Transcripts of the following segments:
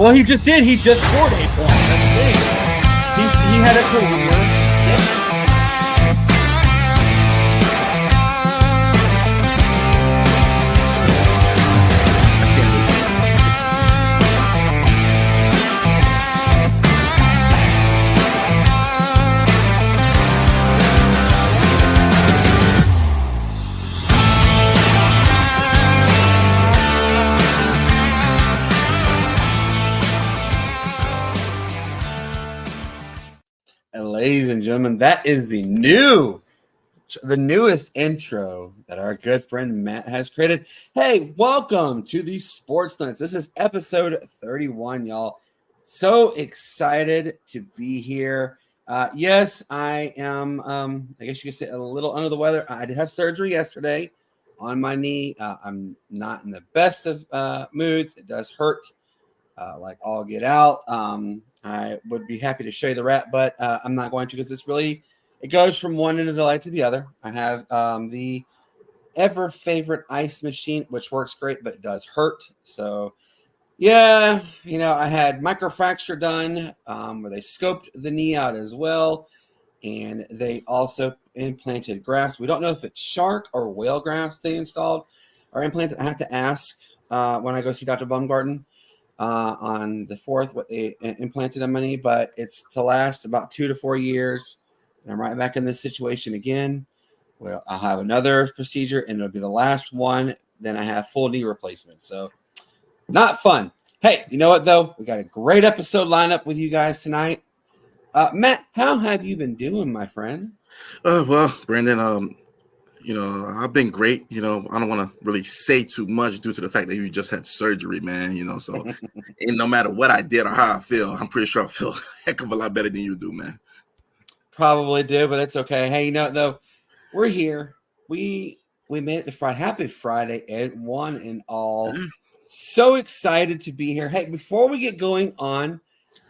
Well, he just did. He just scored 8 points. That's the thing. He had a career. Ladies and gentlemen, that is the newest intro that our good friend Matt has created. Hey, welcome to the Sportz Nutz. This is episode 31, y'all. So excited to be here. Yes, I am, I guess you could say a little under the weather. I did have surgery yesterday on my knee. I'm not in the best of moods. It does hurt like all get out. I would be happy to show you the wrap, but I'm not going to because it goes from one end of the light to the other. I have the ever favorite ice machine, which works great, but it does hurt. So yeah, I had microfracture done where they scoped the knee out as well. And they also implanted grafts. We don't know if it's shark or whale grafts they installed or implanted. I have to ask when I go see Dr. Baumgarten on the 4th what they implanted on my knee, but it's to last about 2 to 4 years. And I'm right back in this situation again. Well, I'll have another procedure and it'll be the last one. Then I have full knee replacement. So not fun. Hey, you know what though? We got a great episode lined up with you guys tonight. Matt, how have you been doing, my friend? Well, Brandon, I've been great. I don't want to really say too much due to the fact that you just had surgery, man. So and no matter what I did or how I feel, I'm pretty sure I feel a heck of a lot better than you do, man. Probably do, but it's okay. Hey, though, we're here. We made it to Friday. Happy Friday, Ed, one and all. Mm-hmm. So excited to be here. Hey, before we get going on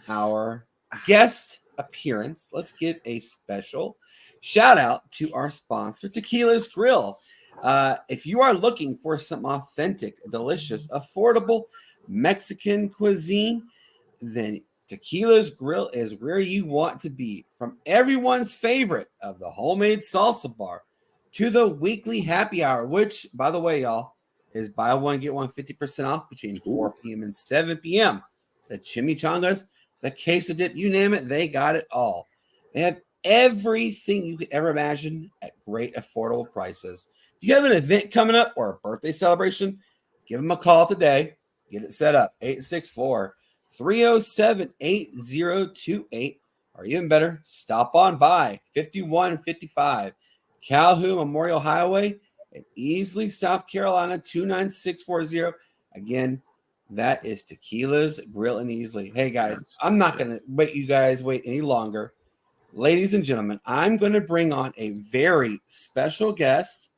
our guest appearance, let's give a special shout out to our sponsor, Tequila's Grill. If you are looking for some authentic, delicious, affordable Mexican cuisine, then Tequila's Grill is where you want to be. From everyone's favorite of the homemade salsa bar to the weekly happy hour, which, by the way, y'all, is buy one, get one 50% off between 4 p.m. and 7 p.m. The chimichangas, the queso dip, you name it, they got it all. They have everything you could ever imagine at great affordable prices. Do you have an event coming up or a birthday celebration? Give them a call today. Get it set up. 864-307-8028. Or even better, stop on by 5155 Calhoun Memorial Highway in Easley, South Carolina, 29640. Again, that is Tequila's Grill in Easley. Hey, guys, I'm not going to wait any longer. Ladies and gentlemen, I'm going to bring on a very special guest.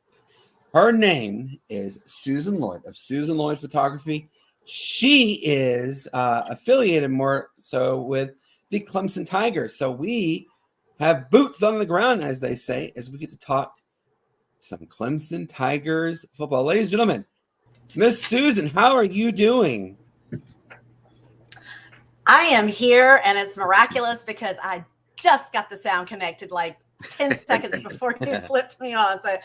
Her name is Susan Lloyd of Susan Lloyd Photography. She is affiliated more so with the Clemson Tigers. So we have boots on the ground, as they say, as we get to talk some Clemson Tigers football. Ladies and gentlemen, Miss Susan, how are you doing? I am here, and it's miraculous because I just got the sound connected like 10 seconds before you flipped me on. So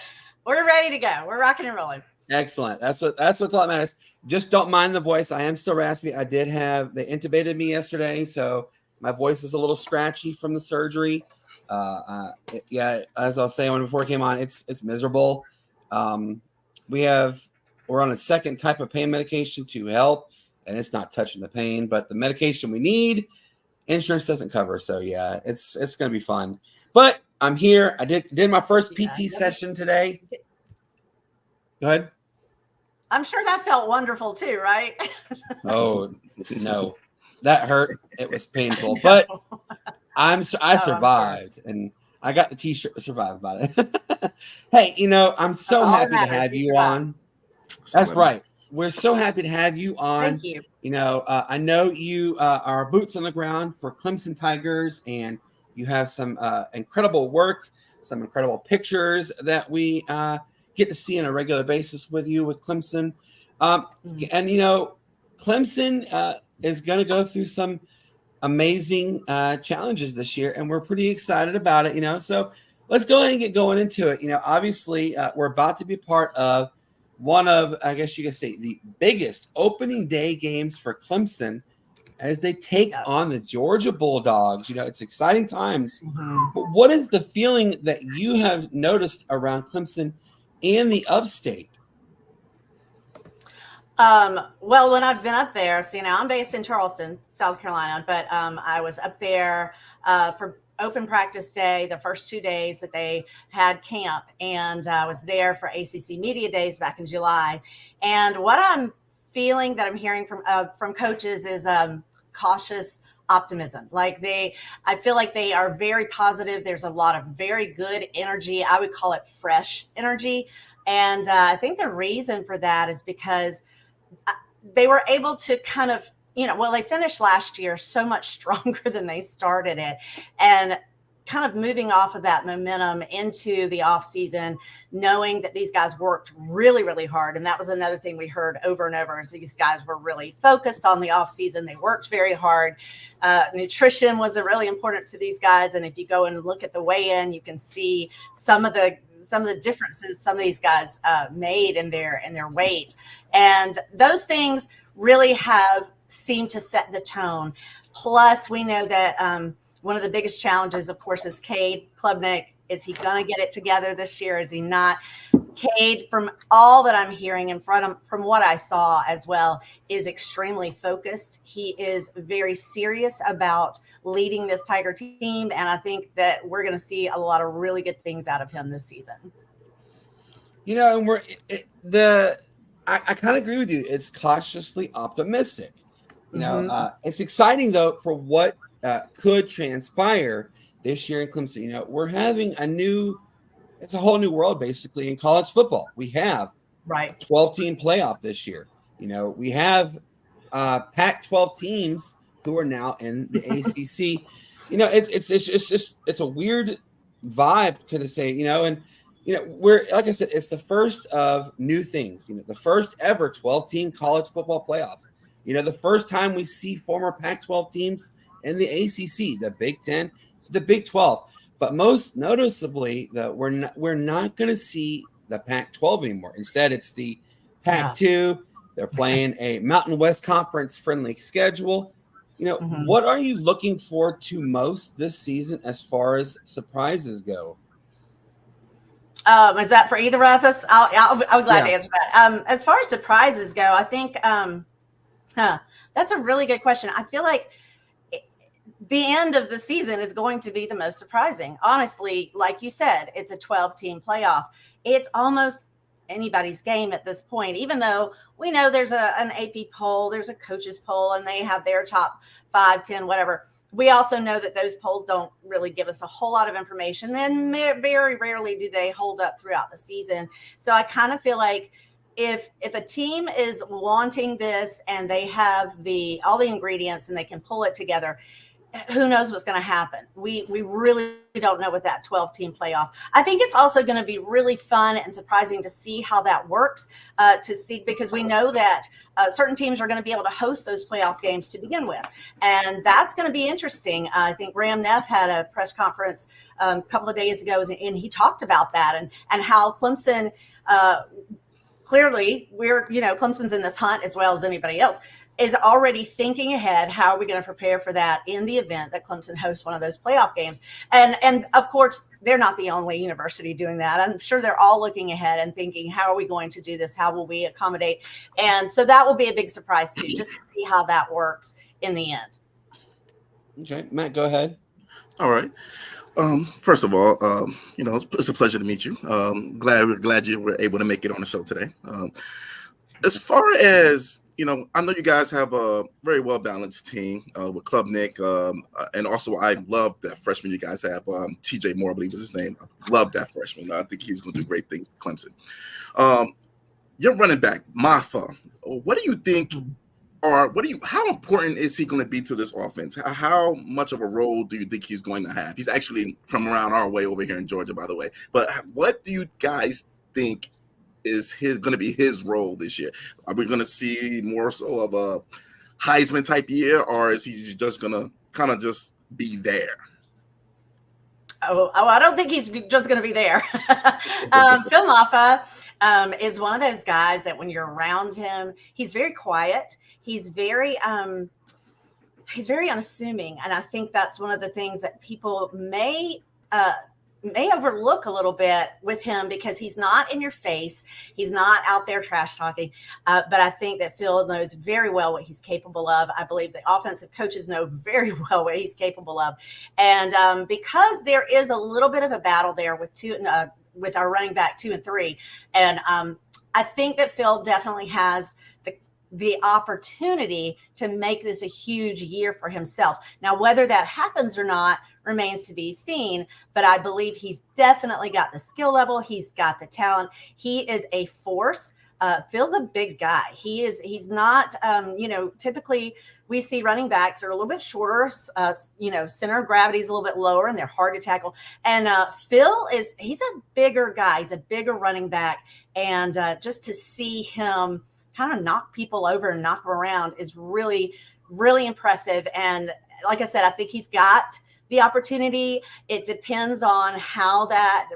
we're ready to go. We're rocking and rolling. Excellent. That's what matters. Just don't mind the voice. I am still raspy. They intubated me yesterday, so my voice is a little scratchy from the surgery. As I was saying before I came on, it's miserable. We're on a second type of pain medication to help, and it's not touching the pain, but the medication we need, insurance doesn't cover. So yeah, it's going to be fun, but I'm here. I did my first PT session today. Go ahead. I'm sure that felt wonderful too, right? Oh no, that hurt. It was painful, but I survived, and I got the T-shirt to survive about it. Hey, I'm so happy to have you on. That's right. We're so happy to have you on. Thank you. I know you are boots on the ground for Clemson Tigers, and you have some incredible work, some incredible pictures that we get to see on a regular basis with you with Clemson. And Clemson is going to go through some amazing challenges this year, and we're pretty excited about it. So let's go ahead and get going into it. Obviously, we're about to be part of one of, I guess you could say, the biggest opening day games for Clemson as they take on the Georgia Bulldogs. It's exciting times. But what is the feeling that you have noticed around Clemson and the upstate? Well, when I've been up there, so, I'm based in Charleston, South Carolina, but I was up there for open practice day, the first 2 days that they had camp, and I was there for ACC Media Days back in July. And what I'm feeling that I'm hearing from coaches is cautious optimism. I feel like they are very positive. There's a lot of very good energy. I would call it fresh energy. And I think the reason for that is because they were able to kind of, they finished last year so much stronger than they started it, and kind of moving off of that momentum into the off season, knowing that these guys worked really, really hard. And that was another thing we heard over and over, is these guys were really focused on the off season. They worked very hard. Nutrition was really important to these guys. And if you go and look at the weigh-in, you can see some of the differences some of these guys made in their weight. And those things really have seemed to set the tone. Plus, we know that one of the biggest challenges, of course, is Cade Klubnik. Is he going to get it together this year? Is he not? Cade, from all that I'm hearing and from what I saw as well, is extremely focused. He is very serious about leading this Tiger team, and I think that we're going to see a lot of really good things out of him this season. And I kind of agree with you. It's cautiously optimistic. It's exciting though for what could transpire this year in Clemson. We're having it's a whole new world basically in college football. We have a 12-team playoff this year. We have Pac-12 teams who are now in the ACC. It's a weird vibe, could I say? And we're, like I said, it's the first of new things. The first ever 12-team college football playoff. The first time we see former Pac-12 teams in the ACC, the Big 10, the Big 12. But most noticeably, we're not going to see the Pac-12 anymore. Instead, it's the Pac-2. They're playing a Mountain West Conference friendly schedule. What are you looking forward to most this season as far as surprises go? Is that for either of us? I'll be glad to answer that. As far as surprises go, I think that's a really good question. I feel like the end of the season is going to be the most surprising. Honestly, like you said, it's a 12-team playoff. It's almost anybody's game at this point, even though we know there's an AP poll, there's a coaches poll, and they have their top 5, 10, whatever. We also know that those polls don't really give us a whole lot of information, and very rarely do they hold up throughout the season. So I kind of feel like if a team is wanting this and they have all the ingredients and they can pull it together, who knows what's going to happen? We really don't know with that 12-team playoff. I think it's also going to be really fun and surprising to see how that works, because we know that certain teams are going to be able to host those playoff games to begin with. And that's going to be interesting. I think Graham Neff had a press conference a couple of days ago, and he talked about that and how Clemson, clearly Clemson's in this hunt as well as anybody else, is already thinking ahead. How are we going to prepare for that in the event that Clemson hosts one of those playoff games? And of course, they're not the only university doing that. I'm sure they're all looking ahead and thinking, how are we going to do this? How will we accommodate? And so that will be a big surprise too, just to see how that works in the end. Okay, Matt, go ahead. All right. First of all, it's a pleasure to meet you. Glad you were able to make it on the show today. As far as I know you guys have a very well-balanced team with Klubnik, and also I love that freshman you guys have, TJ Moore, I believe is his name. I love that freshman. I think he's going to do great things with Clemson. Your running back, Mafa, what do you think, how important is he going to be to this offense? How much of a role do you think he's going to have? He's actually from around our way over here in Georgia, by the way. But what do you guys think is going to be his role this year? Are we going to see more so of Heisman type year, or is he just gonna kind of just be there? Oh, I don't think he's just going to be there. Phil Maffa is one of those guys that when you're around him, he's very quiet. He's very unassuming, and I think that's one of the things that people may overlook a little bit with him, because he's not in your face. He's not out there trash talking. But I think that Phil knows very well what he's capable of. I believe the offensive coaches know very well what he's capable of. And because there is a little bit of a battle there with our running back 2 and 3. And I think that Phil definitely has the opportunity to make this a huge year for himself. Now, whether that happens or not remains to be seen, but I believe he's definitely got the skill level. He's got the talent. He is a force. Phil's a big guy. He's not, typically we see running backs are a little bit shorter, center of gravity is a little bit lower and they're hard to tackle. And he's a bigger guy. He's a bigger running back. And just to see him kind of knock people over and knock them around is really, really impressive. And like I said, I think he's got the opportunity. It depends on how that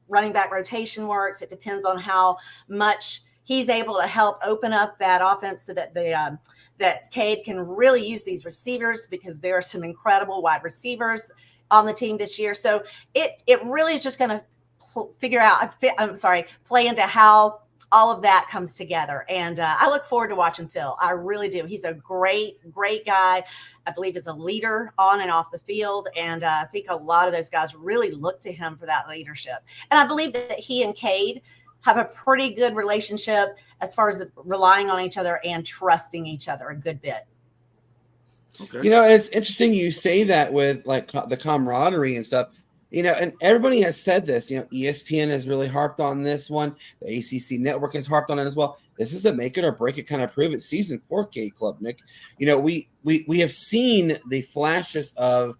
running back rotation works. It depends on how much he's able to help open up that offense so that that Cade can really use these receivers, because there are some incredible wide receivers on the team this year. So it really is just going to play into how all of that comes together. And I look forward to watching Phil. I really do. He's a great, great guy. I believe he's a leader on and off the field. And I think a lot of those guys really look to him for that leadership. And I believe that he and Cade have a pretty good relationship as far as relying on each other and trusting each other a good bit. Okay. It's interesting you say that with like the camaraderie and stuff. And everybody has said this, ESPN has really harped on this one. The ACC network has harped on it as well. This is a make it or break it kind of prove it season for Cade Klubnik. We have seen the flashes of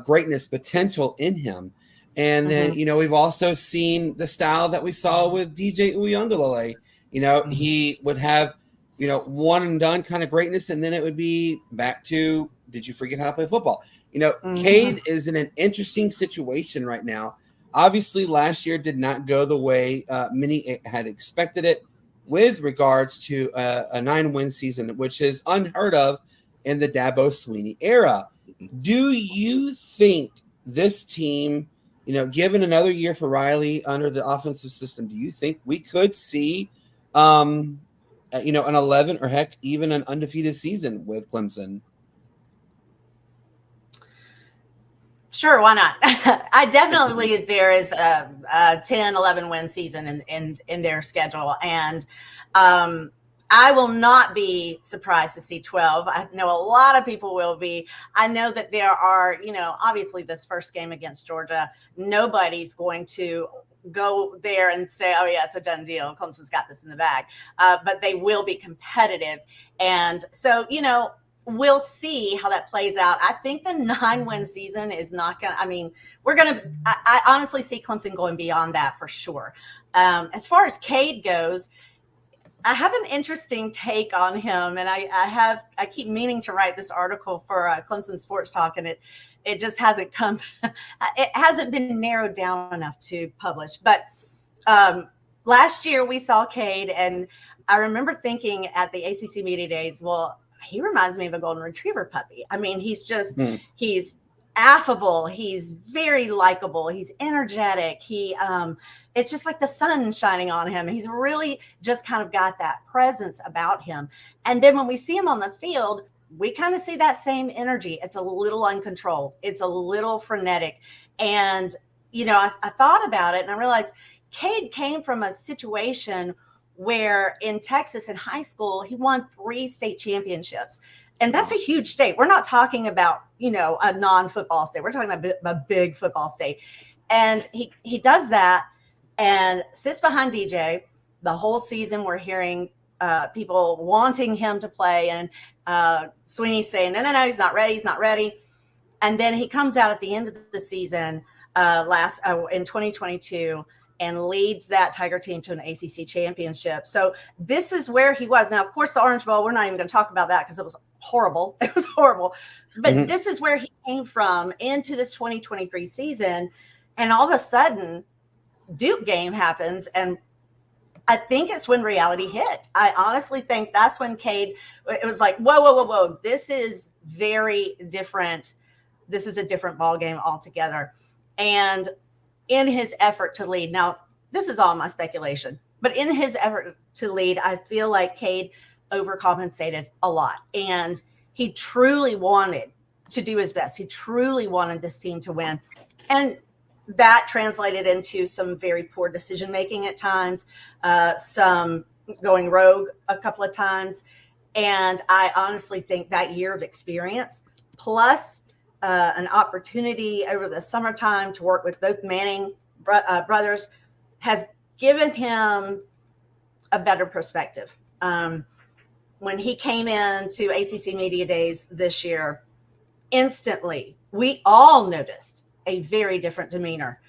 greatness potential in him. And then, we've also seen the style that we saw with DJ Uiagalelei. He would have, one and done kind of greatness. And then it would be back to, did you forget how to play football? Cade is in an interesting situation right now. Obviously, last year did not go the way many had expected it with regards to a 9-win season, which is unheard of in the Dabo Swinney era. Do you think this team, given another year for Riley under the offensive system, do you think we could see, an 11 or heck, even an undefeated season with Clemson? Sure, why not? I definitely believe there is a 10, 11 win season in their schedule. And I will not be surprised to see 12. I know a lot of people will be. I know that there are, obviously this first game against Georgia, nobody's going to go there and say, oh yeah, it's a done deal. Clemson's got this in the bag. But they will be competitive. And so, we'll see how that plays out. I think the 9-win season is not going to, I honestly see Clemson going beyond that for sure. As far as Cade goes, I have an interesting take on him. And I keep meaning to write this article for Clemson Sports Talk, and it just hasn't come, it hasn't been narrowed down enough to publish. But last year we saw Cade, and I remember thinking at the ACC Media Days, well, he reminds me of a golden retriever puppy. He's just, he's affable. He's very likable. He's energetic. It's just like the sun shining on him. He's really just kind of got that presence about him. And then when we see him on the field, we kind of see that same energy. It's a little uncontrolled. It's a little frenetic. And, I thought about it and I realized Cade came from a situation where in Texas in high school, he won 3 state championships. And that's a huge state. We're not talking about, a non-football state. We're talking about a big football state. And he does that and sits behind DJ the whole season. We're hearing people wanting him to play, and Swinney saying, no, he's not ready. And then he comes out at the end of the season in 2022 and leads that Tiger team to an ACC championship. So this is where he was. Now, of course, the Orange Bowl, we're not even going to talk about that because it was horrible. It was horrible. But this is where he came from into this 2023 season. And all of a sudden, Duke game happens. And I think it's when reality hit. I honestly think that's when Cade, it was like, whoa. This is very different. This is a different ball game altogether. And in his effort to lead, now this is all my speculation, but in his effort to lead, I feel like Cade overcompensated a lot. And he truly wanted to do his best. He truly wanted this team to win. And that translated into some very poor decision making at times, some going rogue a couple of times. And I honestly think that year of experience, plus an opportunity over the summertime to work with both Manning brothers, has given him a better perspective. When he came into ACC Media Days this year, instantly, we all noticed a very different demeanor,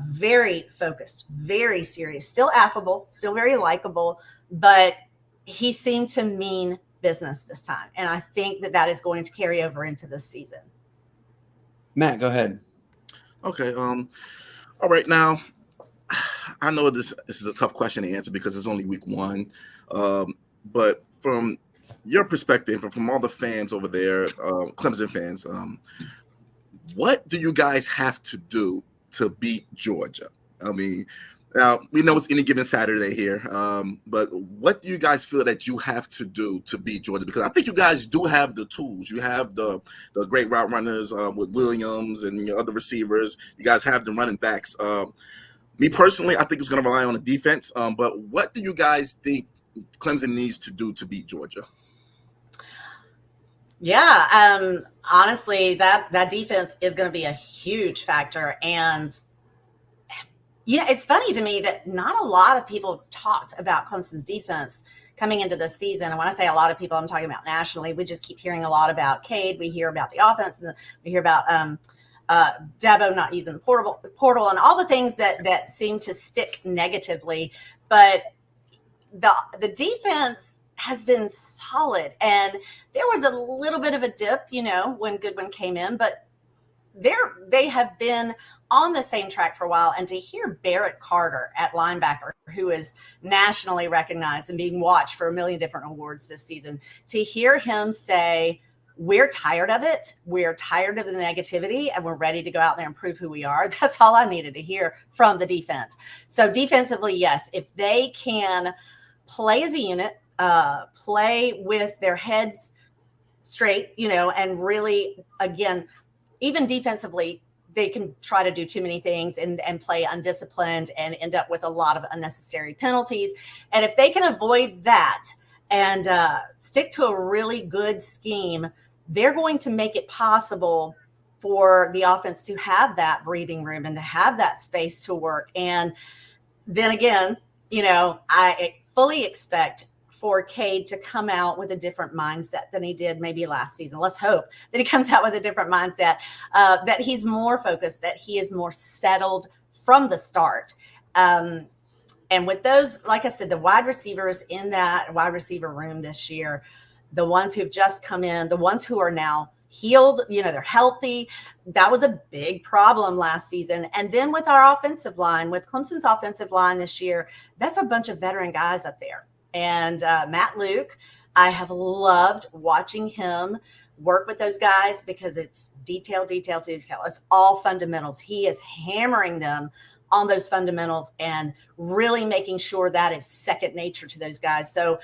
very focused, very serious, still affable, still very likable, but he seemed to mean business this time. And I think that is going to carry over into this season. Matt, go ahead. Okay. All right. Now, I know this is a tough question to answer because it's only week one. But from your perspective and from all the fans over there, Clemson fans, what do you guys have to do to beat Georgia? I mean, now we know it's any given Saturday here, but what do you guys feel that you have to do to beat Georgia? Because I think you guys do have the tools. You have the great route runners with Williams and your other receivers. You guys have the running backs. Me personally, I think it's going to rely on the defense. But what do you guys think Clemson needs to do to beat Georgia? Yeah, honestly, that defense is going to be a huge factor. And yeah, it's funny to me that not a lot of people talked about Clemson's defense coming into this season. And when I say a lot of people, I'm talking about nationally. We just keep hearing a lot about Cade. We hear about the offense, and we hear about Dabo not using the portal, and all the things that seem to stick negatively. But the defense has been solid, and there was a little bit of a dip, when Goodwin came in, but they have been on the same track for a while. And to hear Barrett Carter at linebacker, who is nationally recognized and being watched for a million different awards this season, to hear him say, we're tired of it. We're tired of the negativity, and we're ready to go out there and prove who we are. That's all I needed to hear from the defense. So defensively, yes, if they can play as a unit, play with their heads straight, and really, again, even defensively, they can try to do too many things and play undisciplined and end up with a lot of unnecessary penalties. And if they can avoid that and stick to a really good scheme, they're going to make it possible for the offense to have that breathing room and to have that space to work. And then again, I fully expect for Cade to come out with a different mindset than he did maybe last season. Let's hope that he comes out with a different mindset, that he's more focused, that he is more settled from the start. And with those, like I said, the wide receivers in that wide receiver room this year, the ones who've just come in, the ones who are now healed, they're healthy. That was a big problem last season. And then with our offensive line, with Clemson's offensive line this year, that's a bunch of veteran guys up there. And Matt Luke, I have loved watching him work with those guys because it's detail. It's all fundamentals. He is hammering them on those fundamentals and really making sure that is second nature to those guys. So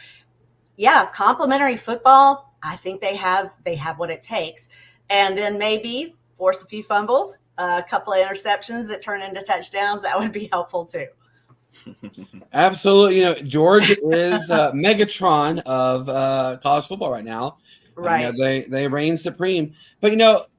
yeah, complimentary football, I think they have what it takes. And then maybe force a few fumbles, a couple of interceptions that turn into touchdowns. That would be helpful too. Absolutely. George is Megatron of college football right now. Right. They reign supreme. But,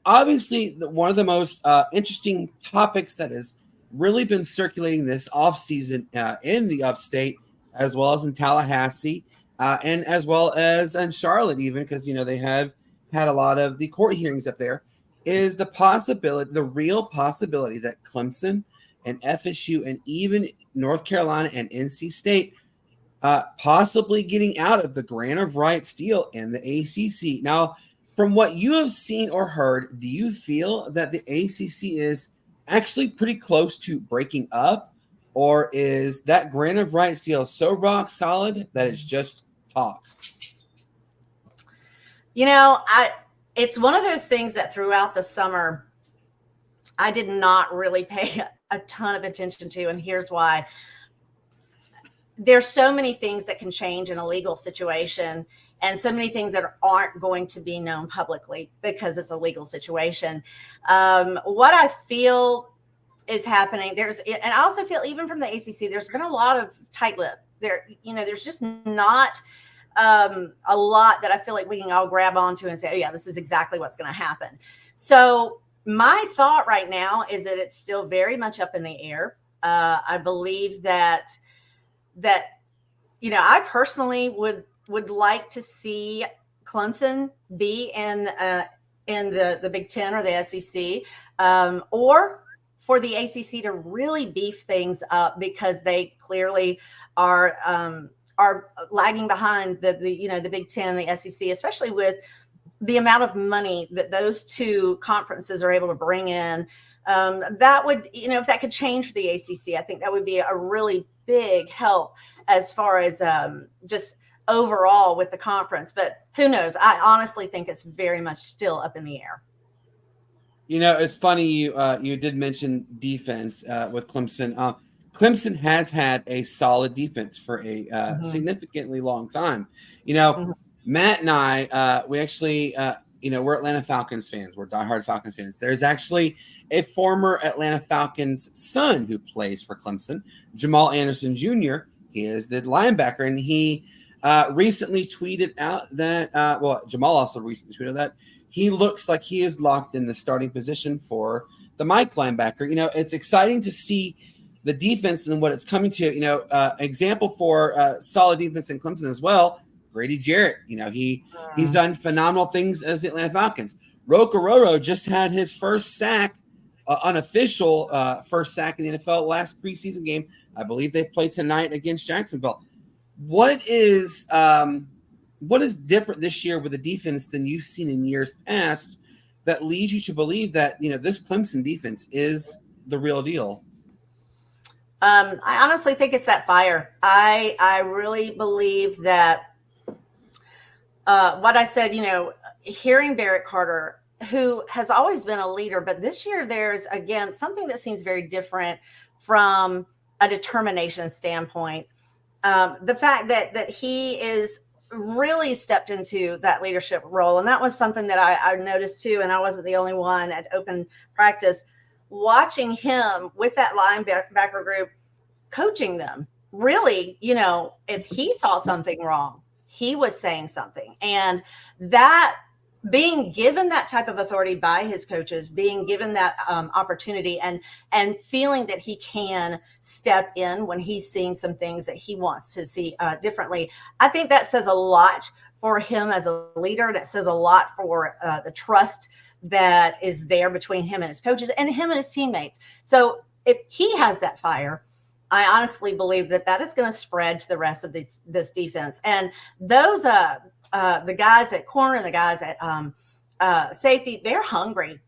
obviously one of the most interesting topics that has really been circulating this offseason in the upstate, as well as in Tallahassee, and as well as in Charlotte even, because, they have had a lot of the court hearings up there, is the real possibility that Clemson and FSU and even North Carolina and NC State possibly getting out of the grant of rights deal in the ACC. Now, from what you have seen or heard, do you feel that the ACC is actually pretty close to breaking up, or is that grant of rights deal so rock solid that it's just talk? It's one of those things that throughout the summer, I did not really pay a ton of attention to, and here's why. There's so many things that can change in a legal situation, and so many things that aren't going to be known publicly because it's a legal situation. What I feel is happening, and I also feel even from the ACC, there's been a lot of tight-lipped. There's just not a lot that I feel like we can all grab onto and say, oh yeah, this is exactly what's going to happen. So my thought right now is that it's still very much up in the air. I believe that I personally would like to see Clemson be in the Big Ten or the SEC, or for the ACC to really beef things up, because they clearly are lagging behind the Big Ten, the SEC, especially with the amount of money that those two conferences are able to bring in. That would, if that could change for the ACC, I think that would be a really big help as far as just overall with the conference. But who knows? I honestly think it's very much still up in the air. It's funny you did mention defense with Clemson. Clemson has had a solid defense for a significantly long time. Matt and I, we actually, we're Atlanta Falcons fans. We're diehard Falcons fans. There's actually a former Atlanta Falcons son who plays for Clemson, Jamal Anderson Jr. He is the linebacker, and he recently tweeted out that, Jamal also recently tweeted that he looks like he is locked in the starting position for the Mike linebacker. It's exciting to see the defense and what it's coming to. Example for solid defense in Clemson as well. Grady Jarrett, he's done phenomenal things as the Atlanta Falcons. Rocororo just had his first sack, unofficial first sack in the NFL last preseason game. I believe they play tonight against Jacksonville. What is different this year with the defense than you've seen in years past that leads you to believe that this Clemson defense is the real deal? I honestly think it's that fire. I really believe that what I said, hearing Barrett Carter, who has always been a leader, but this year there's, again, something that seems very different from a determination standpoint. The fact that he is really stepped into that leadership role. And that was something that I noticed too. And I wasn't the only one at open practice, watching him with that linebacker group, coaching them. Really, if he saw something wrong, he was saying something. And that, being given that type of authority by his coaches, being given that opportunity, and feeling that he can step in when he's seeing some things that he wants to see differently, I think that says a lot for him as a leader. That says a lot for the trust that is there between him and his coaches and him and his teammates. So if he has that fire, I honestly believe that is going to spread to the rest of this defense. And those the guys at corner and the guys at safety, they're hungry.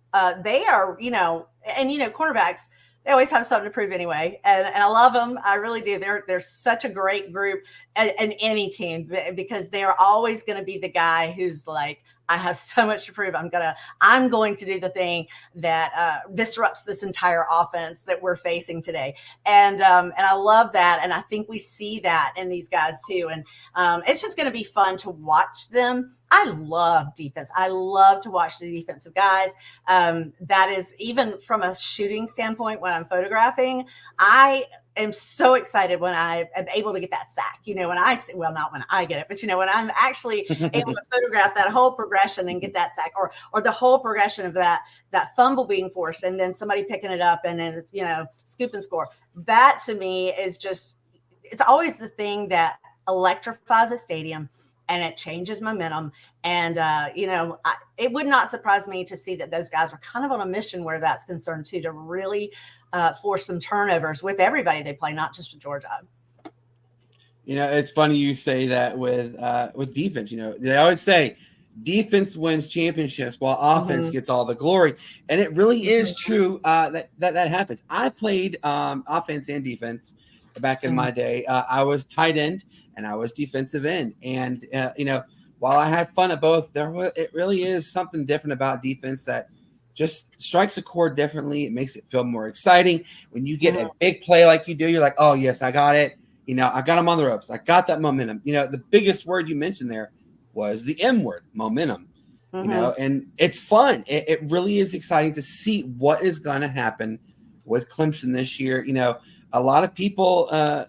They are, cornerbacks, they always have something to prove anyway. And I love them. I really do. They're such a great group in any team, because they're always going to be the guy who's like, I have so much to prove. I'm going to do the thing that disrupts this entire offense that we're facing today. And I love that. And I think we see that in these guys too. And it's just going to be fun to watch them. I love defense. I love to watch the defensive guys. That is, even from a shooting standpoint, when I'm photographing, I am so excited when I am able to get that sack, not when I get it, but when I'm actually able to photograph that whole progression and get that sack, or the whole progression of that fumble being forced and then somebody picking it up and then it's, scoop and score. That to me is just, it's always the thing that electrifies a stadium. and it changes momentum. And, it would not surprise me to see that those guys are kind of on a mission where that's concerned too, to really force some turnovers with everybody they play, not just with Georgia. It's funny you say that with defense. They always say defense wins championships while offense gets all the glory. And it really is true that happens. I played offense and defense back in my day. I was tight end and I was defensive end. And, while I had fun at both, it really is something different about defense that just strikes a chord differently. It makes it feel more exciting. When you get a big play like you do, you're like, oh, yes, I got it. I got them on the ropes. I got that momentum. The biggest word you mentioned there was the M word, momentum. And it's fun. It really is exciting to see what is going to happen with Clemson this year. A lot of people, I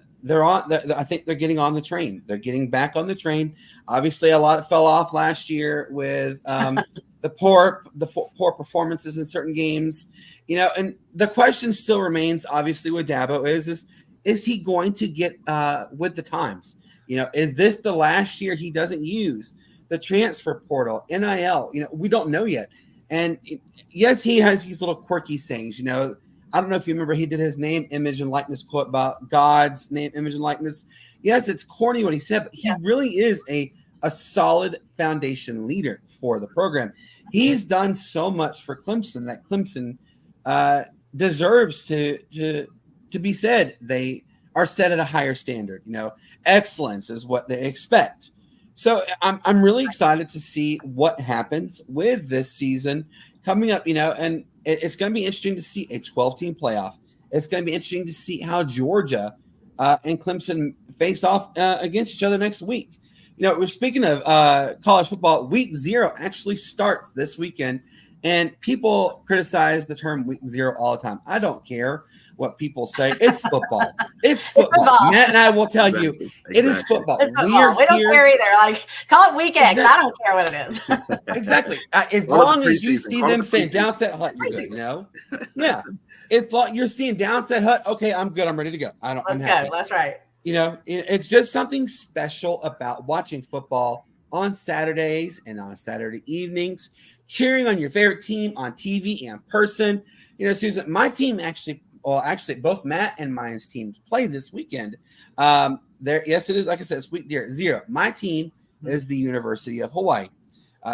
think they're getting on the train. They're getting back on the train. Obviously, a lot fell off last year with the poor performances in certain games. And the question still remains, obviously, with Dabo is he going to get with the times? Is this the last year he doesn't use the transfer portal, NIL? We don't know yet. And yes, he has these little quirky sayings. I don't know if you remember, he did his name, image, and likeness quote about God's name, image, and likeness. Yes, it's corny what he said, but he really is a solid foundation leader for the program. He's done so much for Clemson that Clemson deserves to be said. They are set at a higher standard. Excellence is what they expect. So I'm really excited to see what happens with this season coming up, and it's going to be interesting to see a 12-team playoff. It's going to be interesting to see how Georgia and Clemson face off against each other next week. We're speaking of college football. Week 0 actually starts this weekend, and people criticize the term week 0 all the time. I don't care what people say. It's football. It's football. Matt and I will tell you, it is football. It's football. We don't care either. Like, call it week X. I don't care what it is. Exactly. As long as you see them saying Downset Hut, you're good. Yeah. If you're seeing Downset Hut, okay, I'm good. I'm ready to go. Let's go. That's right. It's just something special about watching football on Saturdays and on Saturday evenings, cheering on your favorite team on TV and person. Susan, my team actually, both Matt and mine's teams play this weekend. Yes, it is. Like I said, it's week 0. My team is the University of Hawaii.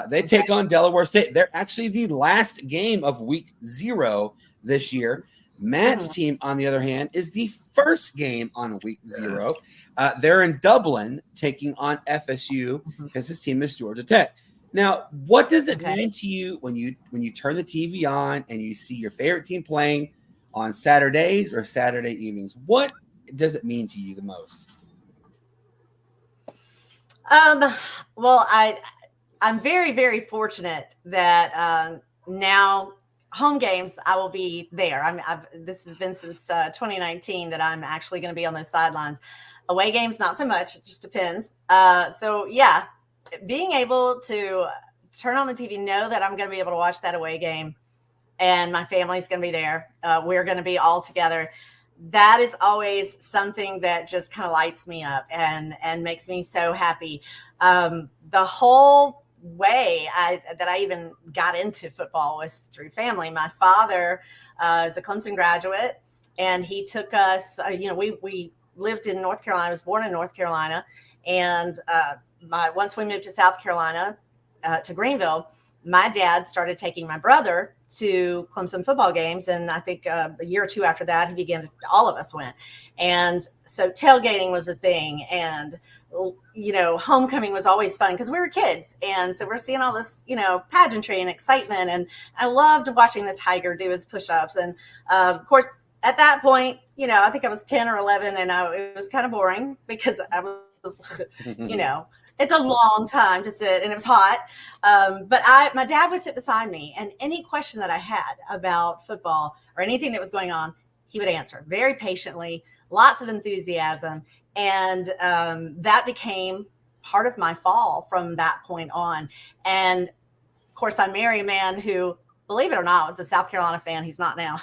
They take on Delaware State. They're actually the last game of week 0 this year. Matt's team, on the other hand, is the first game on week 0. They're in Dublin taking on FSU because his team is Georgia Tech. Now, what does it mean to you when you turn the TV on and you see your favorite team playing on Saturdays or Saturday evenings? What does it mean to you the most? Well, I'm very, very fortunate that now home games, I will be there. This has been since 2019 that I'm actually going to be on those sidelines. Away games, not so much. It just depends. So yeah, being able to turn on the TV, know that I'm going to be able to watch that away game, and my family's going to be there. We're going to be all together. That is always something that just kind of lights me up and makes me so happy. The whole way that I even got into football was through family. My father is a Clemson graduate, and he took us, we lived in North Carolina. I was born in North Carolina. And once we moved to South Carolina, to Greenville, my dad started taking my brother to Clemson football games. And I think a year or two after that, all of us went. And so tailgating was a thing. And, homecoming was always fun because we were kids. And so we're seeing all this, pageantry and excitement. And I loved watching the Tiger do his push-ups. And of course, at that point, I think I was 10 or 11 and it was kind of boring because I was, it's a long time to sit and it was hot. But my dad would sit beside me, and any question that I had about football or anything that was going on, he would answer very patiently, lots of enthusiasm. And that became part of my fall from that point on. And of course, I marry a man who, believe it or not, was a South Carolina fan. He's not now.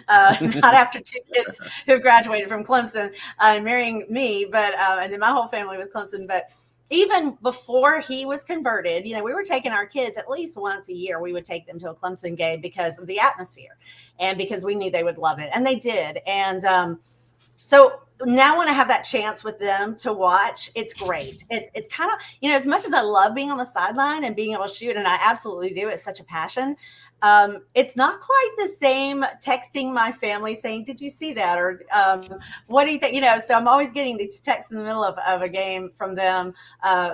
Not after 2 kids who graduated from Clemson, marrying me, but and then my whole family with Clemson. But even before he was converted, you know, we were taking our kids at least once a year. We would take them to a Clemson game because of the atmosphere and because we knew they would love it. And they did. And so now when I have that chance with them to watch, it's great. It's kind of, you know, as much as I love being on the sideline and being able to shoot, and I absolutely do, it's such a passion. It's not quite the same texting my family saying, did you see that? Or what do you think? You know, so I'm always getting these texts in the middle of a game from them.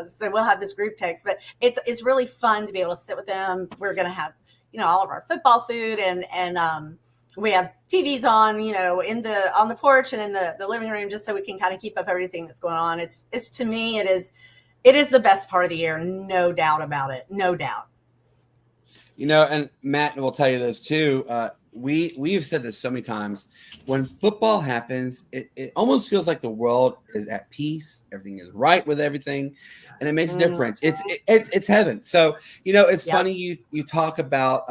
So we'll have this group text, but it's really fun to be able to sit with them. We're going to have, you know, all of our football food and we have TVs on, you know, on the porch and in the living room, just so we can kind of keep up everything that's going on. It's to me, it is the best part of the year. No doubt about it. No doubt. You know, and Matt will tell you this too. We've said this so many times. When football happens, it almost feels like the world is at peace. Everything is right with everything, and it makes a difference. It's heaven. So, you know, it's funny you talk about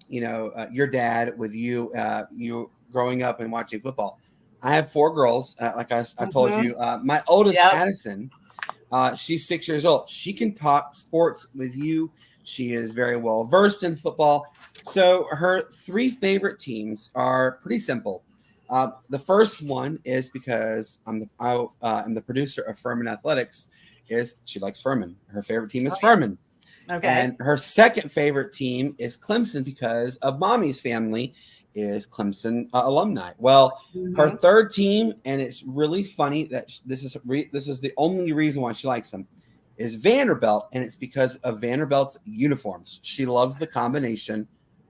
your dad with you growing up and watching football. I have 4 girls. Like I told you, my oldest Addison, she's 6 years old. She can talk sports with you. She is very well versed in football. So her 3 favorite teams are pretty simple. The first one is because I'm the producer of Furman Athletics. Is she likes Furman? Her favorite team is Furman. Okay. And her second favorite team is Clemson because of mommy's family is Clemson alumni. Well, her third team, and it's really funny that this is the only reason why she likes them, is Vanderbilt, and it's because of Vanderbilt's uniforms. She loves the combination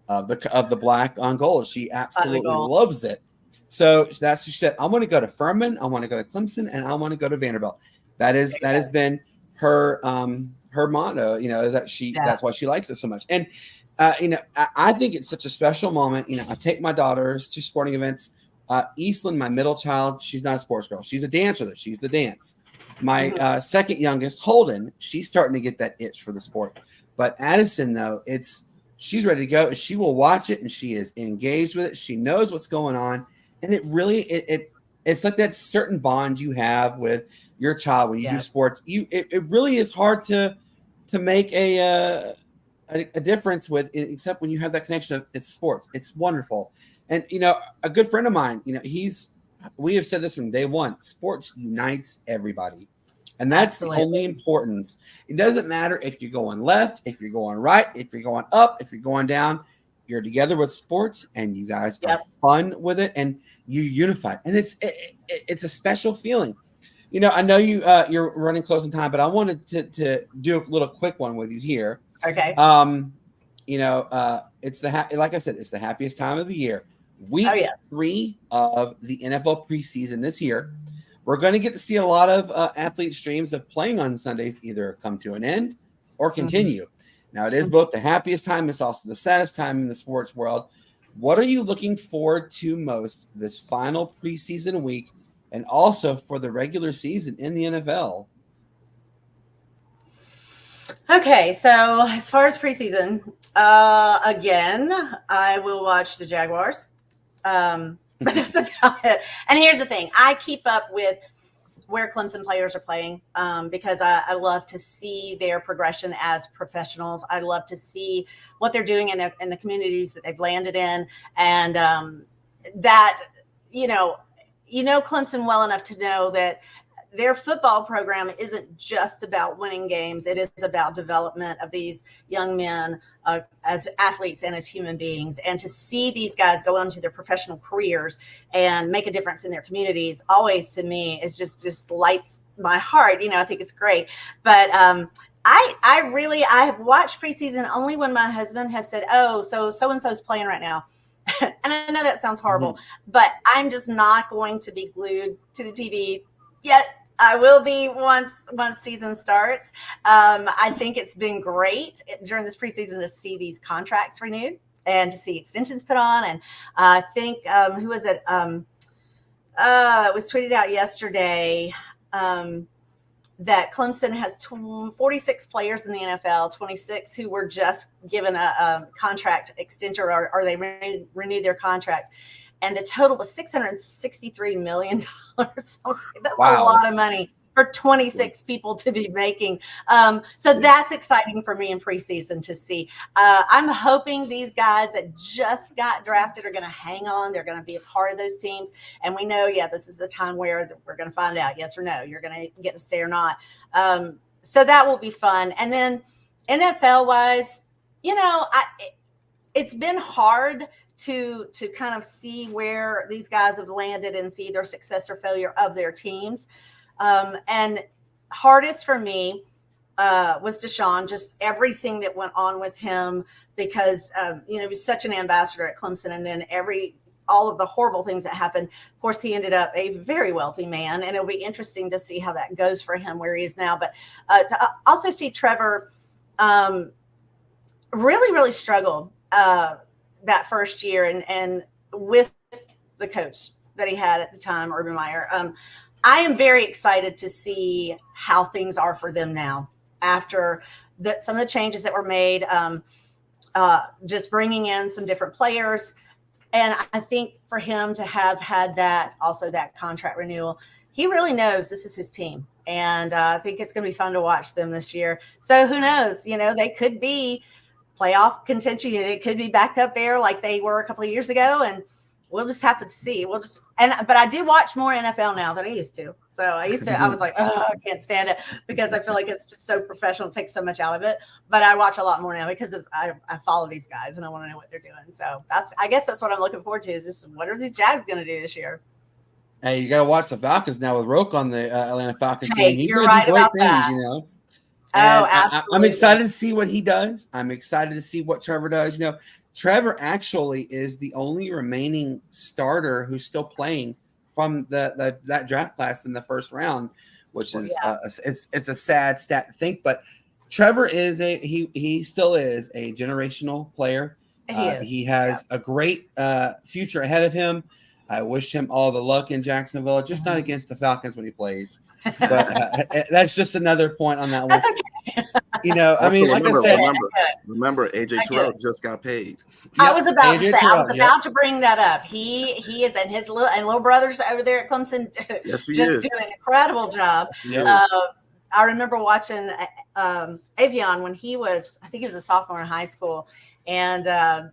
of the black on gold. She absolutely loves it. So that's she said, I want to go to Furman, I want to go to Clemson, and I want to go to Vanderbilt. That has been her motto, you know, that's why she likes it so much. And I think it's such a special moment. You know, I take my daughters to sporting events. Eastland, my middle child, she's not a sports girl. She's a dancer, though. She's the dance. My second youngest, Holden, she's starting to get that itch for the sport. But Addison, though, she's ready to go. She will watch it, and she is engaged with it. She knows what's going on, and it really it's like that certain bond you have with your child when you do sports. It really is hard to make a difference with, except when you have that connection of it's sports. It's wonderful. And you know, a good friend of mine, you know, we have said this from day one, sports unites everybody. And that's the only importance. It doesn't matter if you're going left, if you're going right, if you're going up, if you're going down, you're together with sports and you guys have fun with it and you unify. And it's a special feeling. You know, I know you're running close on time, but I wanted to do a little quick one with you here. Okay. It's like I said, it's the happiest time of the year. Week 3 of the NFL preseason this year. We're going to get to see a lot of athletes' dreams of playing on Sundays either come to an end or continue. Now, it is both the happiest time. It's also the saddest time in the sports world. What are you looking forward to most this final preseason week and also for the regular season in the NFL? Okay, so as far as preseason, again, I will watch the Jaguars. But that's about it. And here's the thing. I keep up with where Clemson players are playing because I love to see their progression as professionals. I love to see what they're doing in the communities that they've landed in. And that, you know Clemson well enough to know that their football program isn't just about winning games. It is about development of these young men as athletes and as human beings. And to see these guys go on to their professional careers and make a difference in their communities always, to me, is just lights my heart. You know, I think it's great. But I have watched preseason only when my husband has said, oh, so-and-so is playing right now. And I know that sounds horrible, but I'm just not going to be glued to the TV yet. I will be once season starts. I think it's been great during this preseason to see these contracts renewed and to see extensions put on. And I think, who was it? It was tweeted out yesterday that Clemson has 46 players in the NFL, 26 who were just given a contract extension or they renewed their contracts. And the total was $663 million. That's a lot of money for 26 people to be making. So that's exciting for me in preseason to see. I'm hoping these guys that just got drafted are going to hang on. They're going to be a part of those teams. And we know, this is the time where we're going to find out, yes or no, you're going to get to stay or not. So that will be fun. And then NFL wise, it's been hard to kind of see where these guys have landed and see their success or failure of their teams. And hardest for me was Deshaun, just everything that went on with him because, he was such an ambassador at Clemson, and then all of the horrible things that happened. Of course, he ended up a very wealthy man, and it'll be interesting to see how that goes for him where he is now. But to also see Trevor really, really struggle that first year and with the coach that he had at the time, Urban Meyer. I am very excited to see how things are for them now after some of the changes that were made, just bringing in some different players. And I think for him to have had that contract renewal, he really knows this is his team. And I think it's going to be fun to watch them this year. So who knows, they could be playoff contention. It could be back up there like they were a couple of years ago. And we'll just have to see. But I do watch more NFL now than I used to. So I was like, oh, I can't stand it because I feel like it's just so professional, it takes so much out of it. But I watch a lot more now because I follow these guys and I want to know what they're doing. So I guess that's what I'm looking forward to is just what are these Jags going to do this year? Hey, you got to watch the Falcons now with Roke on the Atlanta Falcons team. He's you're right about that. Absolutely. I'm excited to see what he does. I'm excited to see what Trevor does. Trevor actually is the only remaining starter who's still playing from that draft class in the first round, which is it's a sad stat to think. But Trevor is he still is a generational player. He has a great future ahead of him. I wish him all the luck in Jacksonville, just not against the Falcons when he plays. But that's just another point on that one. That's okay. Remember, AJ Terrell just got paid. I was about to bring that up. He is, and his little brothers over there at Clemson doing an incredible job. I remember watching Avion when I think he was a sophomore in high school, and a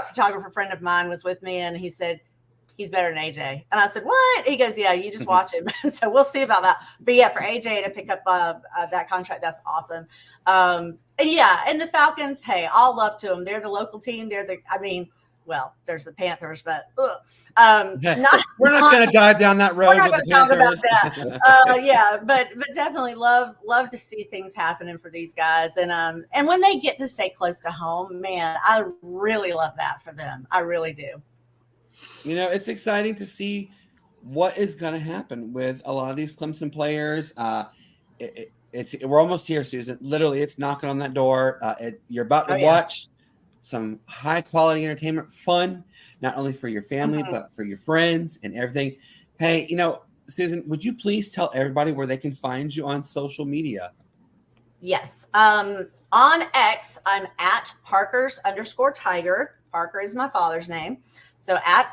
photographer friend of mine was with me, and he said, he's better than AJ. And I said, what? He goes, yeah, you just watch him. So we'll see about that. But for AJ to pick up that contract, that's awesome. And the Falcons, hey, all love to them. They're the local team. There's the Panthers, but we're not going to dive down that road. We're not going to talk about that. But definitely love to see things happening for these guys. And when they get to stay close to home, man, I really love that for them. I really do. It's exciting to see what is going to happen with a lot of these Clemson players. We're almost here, Susan. Literally, it's knocking on that door. You're about to watch some high quality entertainment, fun, not only for your family, but for your friends and everything. Hey, Susan, would you please tell everybody where they can find you on social media? Yes. On X, I'm at Parkers_Tiger. Parker is my father's name. So at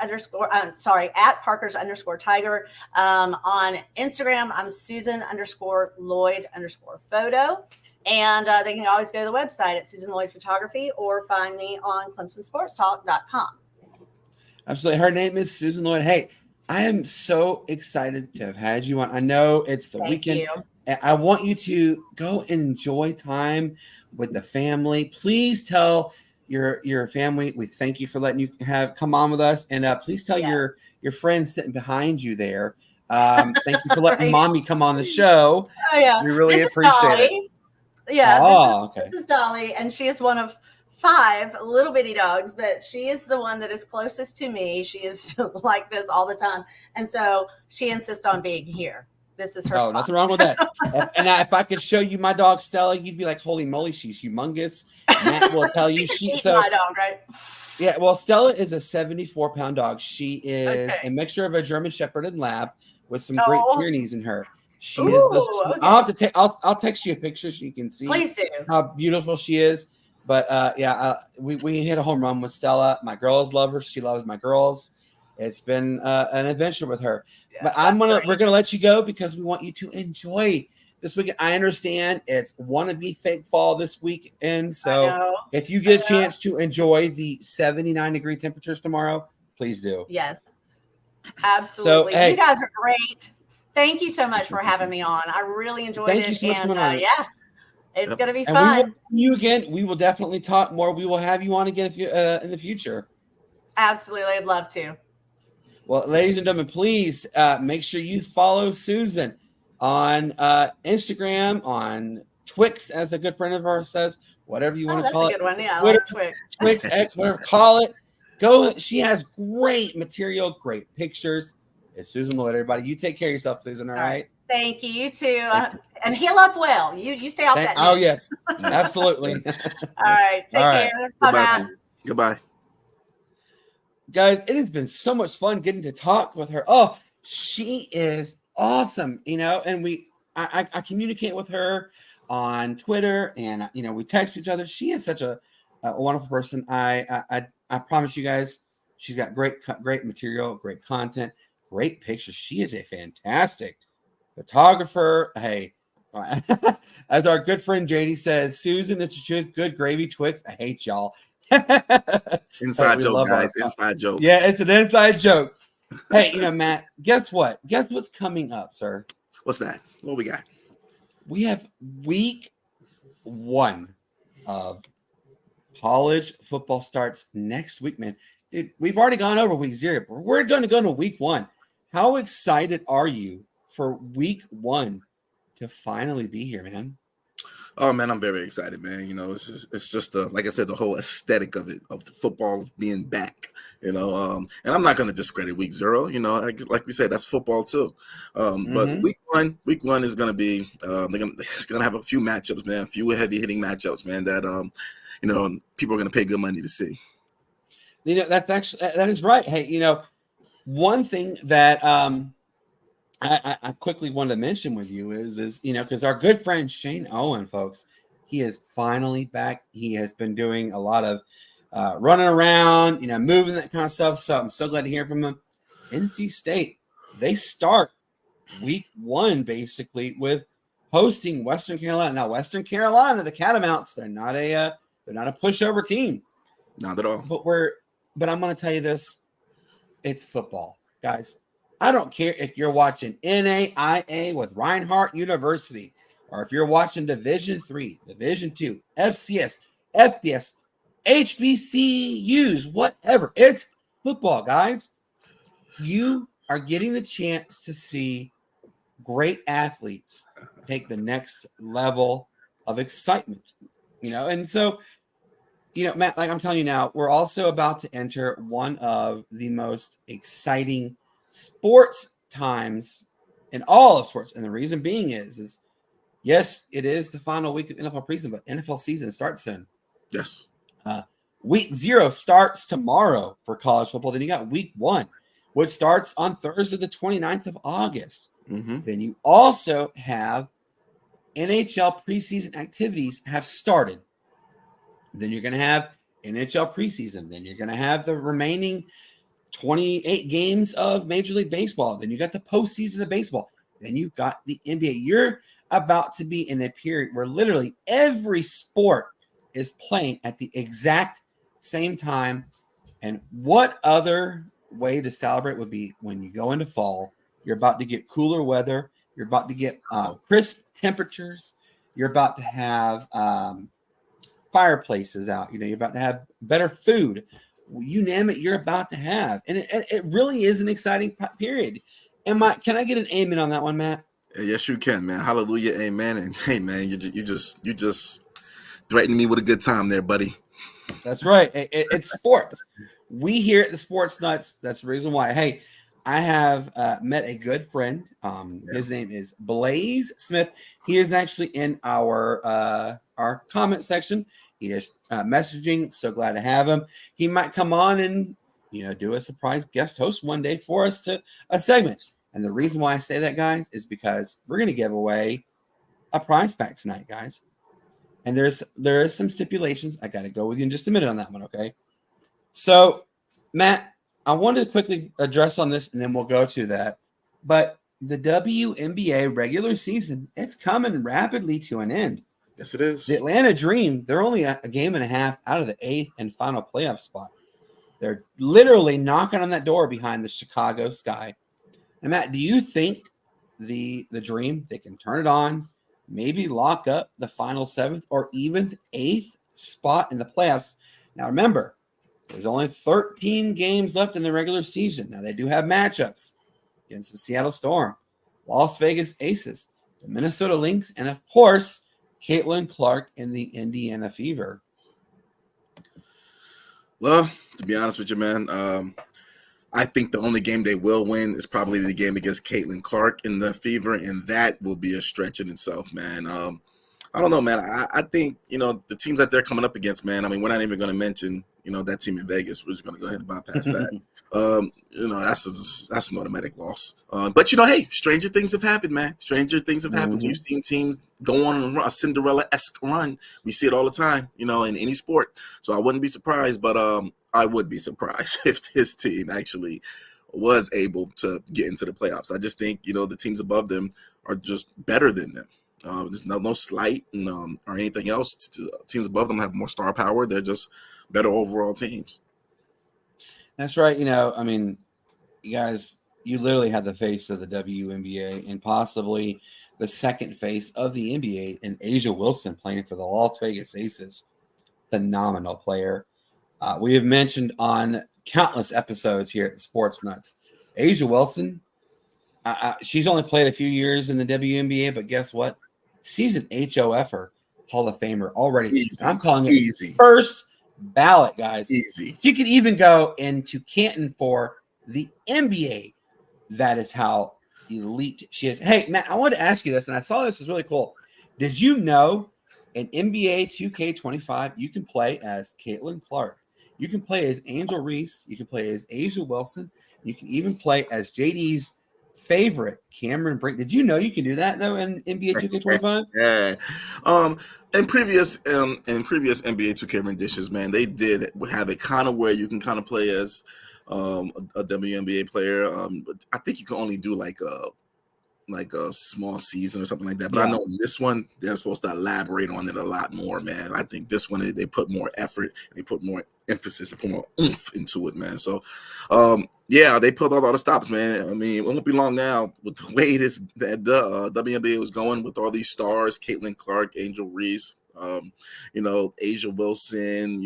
Parkers_Tiger. On Instagram, I'm Susan_Lloyd_photo. And they can always go to the website at Susan Lloyd Photography or find me on ClemsonSportsTalk.com. Absolutely. Her name is Susan Lloyd. Hey, I am so excited to have had you on. I know it's the weekend. You. I want you to go enjoy time with the family. Please tell your family we thank you for letting you come on with us, and please tell your friends sitting behind you there. Thank you for letting mommy come on the show. Oh yeah, we really appreciate it. Yeah, this is Dolly, and she is one of 5 little bitty dogs, but she is the one that is closest to me. She is like this all the time, and so she insists on being here. This is her spot. Nothing wrong with that. And if I could show you my dog Stella, you'd be like, holy moly, she's humongous. Matt will tell you my dog, right? Yeah, well, Stella is a 74-pound dog. She is a mixture of a German Shepherd and Lab with some great Pyrenees in her. She is the. Okay. I'll text you a picture so you can see. Please do. How beautiful she is. But we hit a home run with Stella. My girls love her. She loves my girls. It's been an adventure with her. Yeah, But we're gonna let you go because we want you to enjoy this weekend. I understand it's wannabe fake fall this weekend, I so know. if you get a chance to enjoy the 79-degree temperatures tomorrow, please do. Yes, So absolutely. You hey, guys are great. Thank you so much for having me on. I really enjoyed thank you it. so much for And coming on. yeah, it's Yep. going to be And we will fun. see you again. We will definitely talk more. We will have you on again if you, in the future. Absolutely. I'd love to. Well, ladies and gentlemen, please make sure you follow Susan on Instagram, on Twix, as a good friend of ours says, whatever you Oh, want to that's a call good it. one. Yeah, I Twitter, like Twix. Twix, X, whatever, call it. Go. She has great material, great pictures. It's Susan Lloyd, everybody. You take care of yourself, Susan, all right? Thank you. You too. Thank you. And heal up well. You stay off that knee. Yes, absolutely. All right. Take All right. care. Bye, Goodbye. Matt. Man. Goodbye. Guys, it has been so much fun getting to talk with her. Oh, she is awesome, and I communicate with her on Twitter, and we text each other. She is such a wonderful person. I promise you guys, she's got great material, great content, great pictures. She is a fantastic photographer. Hey, as our good friend JD said, Susan, it's the truth. Good gravy, Twix. I hate y'all. Inside We joke, love guys. Inside joke. Yeah, it's an inside joke. Hey, Matt, guess what? Guess what's coming up, sir? What's that? What we got? We have week 1 of college football starts next week, man. Dude, we've already gone over week 0, but we're going to go to week 1. How excited are you for week 1 to finally be here, man? Oh man, I'm very excited, man. It's just like I said, the whole aesthetic of it, of the football being back. And I'm not going to discredit week 0. Like we said, that's football too. But week one is going to be it's going to have a few matchups, man. A few heavy hitting matchups, man. That people are going to pay good money to see. That is right. Hey, one thing that I quickly wanted to mention with you is because our good friend Shane Owen, folks, he is finally back. He has been doing a lot of running around, moving, that kind of stuff. So I'm so glad to hear from him. NC State, they start week 1 basically with hosting Western Carolina. Now, Western Carolina, the Catamounts, they're not a pushover team. Not at all. But I'm going to tell you this: it's football, guys. I don't care if you're watching NAIA with Reinhardt University, or if you're watching Division III, Division II, FCS, FBS, HBCUs, whatever. It's football, guys. You are getting the chance to see great athletes take the next level of excitement, and so, Matt, like I'm telling you now, we're also about to enter one of the most exciting sports times in all of sports. And the reason being is yes, it is the final week of NFL preseason, but NFL season starts soon. Yes. Week 0 starts tomorrow for college football. Then you got week 1, which starts on Thursday, the 29th of August. Then you also have NHL preseason activities have started. Then you're going to have NHL preseason. Then you're going to have the remaining 28 games of Major League Baseball. Then you got the postseason of baseball. Then you've got the NBA. You're about to be in a period where literally every sport is playing at the exact same time. And what other way to celebrate would be when you go into fall? You're about to get cooler weather. You're about to get crisp temperatures. You're about to have fireplaces out. You're about to have better food. You name it, you're about to have. And it really is an exciting period. Can I get an amen on that one, Matt? Yes, you can, man. Hallelujah, amen. And hey, man, you just threatened me with a good time there, buddy. That's right. It's sports. We here at the Sportz Nutz, that's the reason why. Hey, I have met a good friend. His name is Blaze Smith. He is actually in our comment section. He is messaging. So glad to have him. He might come on and do a surprise guest host one day for us to a segment. And the reason why I say that, guys, is because we're going to give away a prize pack tonight, guys. And there is some stipulations. I got to go with you in just a minute on that one, okay? So, Matt, I wanted to quickly address on this, and then we'll go to that. But the WNBA regular season, it's coming rapidly to an end. Yes, it is. The Atlanta Dream, they're only a game and a half out of the 8th and final playoff spot. They're literally knocking on that door behind the Chicago Sky. And Matt, do you think the Dream, they can turn it on, maybe lock up the final 7th or even 8th spot in the playoffs? Now remember, there's only 13 games left in the regular season. Now they do have matchups against the Seattle Storm, Las Vegas Aces, the Minnesota Lynx, and of course, Caitlin Clark in the Indiana Fever. Well, to be honest with you, man, I think the only game they will win is probably the game against Caitlin Clark in the Fever, and that will be a stretch in itself, man. I don't know, man. I think, the teams that they're coming up against, man, I mean, we're not even going to mention, that team in Vegas. We're just going to go ahead and bypass that. That's an automatic loss. But, hey, stranger things have happened, man. Stranger things have happened. Mm-hmm. We've seen teams go on a Cinderella-esque run. We see it all the time, in any sport. So I wouldn't be surprised, but I would be surprised if this team actually was able to get into the playoffs. I just think, the teams above them are just better than them. There's no slight or anything else. Teams above them have more star power. They're just better overall teams. That's right. I mean, you guys, you literally had the face of the WNBA and possibly the second face of the NBA in Asia Wilson playing for the Las Vegas Aces. Phenomenal player. We have mentioned on countless episodes here at the Sportz Nutz. Asia Wilson, she's only played a few years in the WNBA, but guess what? She's an HOFer, Hall of Famer already. Easy. I'm calling it easy. First ballot, guys. Easy. She could even go into Canton for the NBA. That is how elite she is. Hey, Matt, I wanted to ask you this, and I saw this is really cool. Did you know in NBA 2K25, you can play as Caitlin Clark? You can play as Angel Reese. You can play as Asia Wilson. You can even play as JD's favorite, Cameron Brink. Did you know you can do that though in NBA 2K25? Yeah. In previous NBA 2K renditions, man, they did have it kind of where you can kind of play as a WNBA player. But I think you can only do like a small season or something like that. But yeah. I know in this one, they're supposed to elaborate on it a lot more, man. I think this one, they put more effort, they put more emphasis, and put more oomph into it, man. So, yeah, they pulled out all the stops, man. I mean, it won't be long now with the way the WNBA was going with all these stars, Caitlin Clark, Angel Reese, Asia Wilson,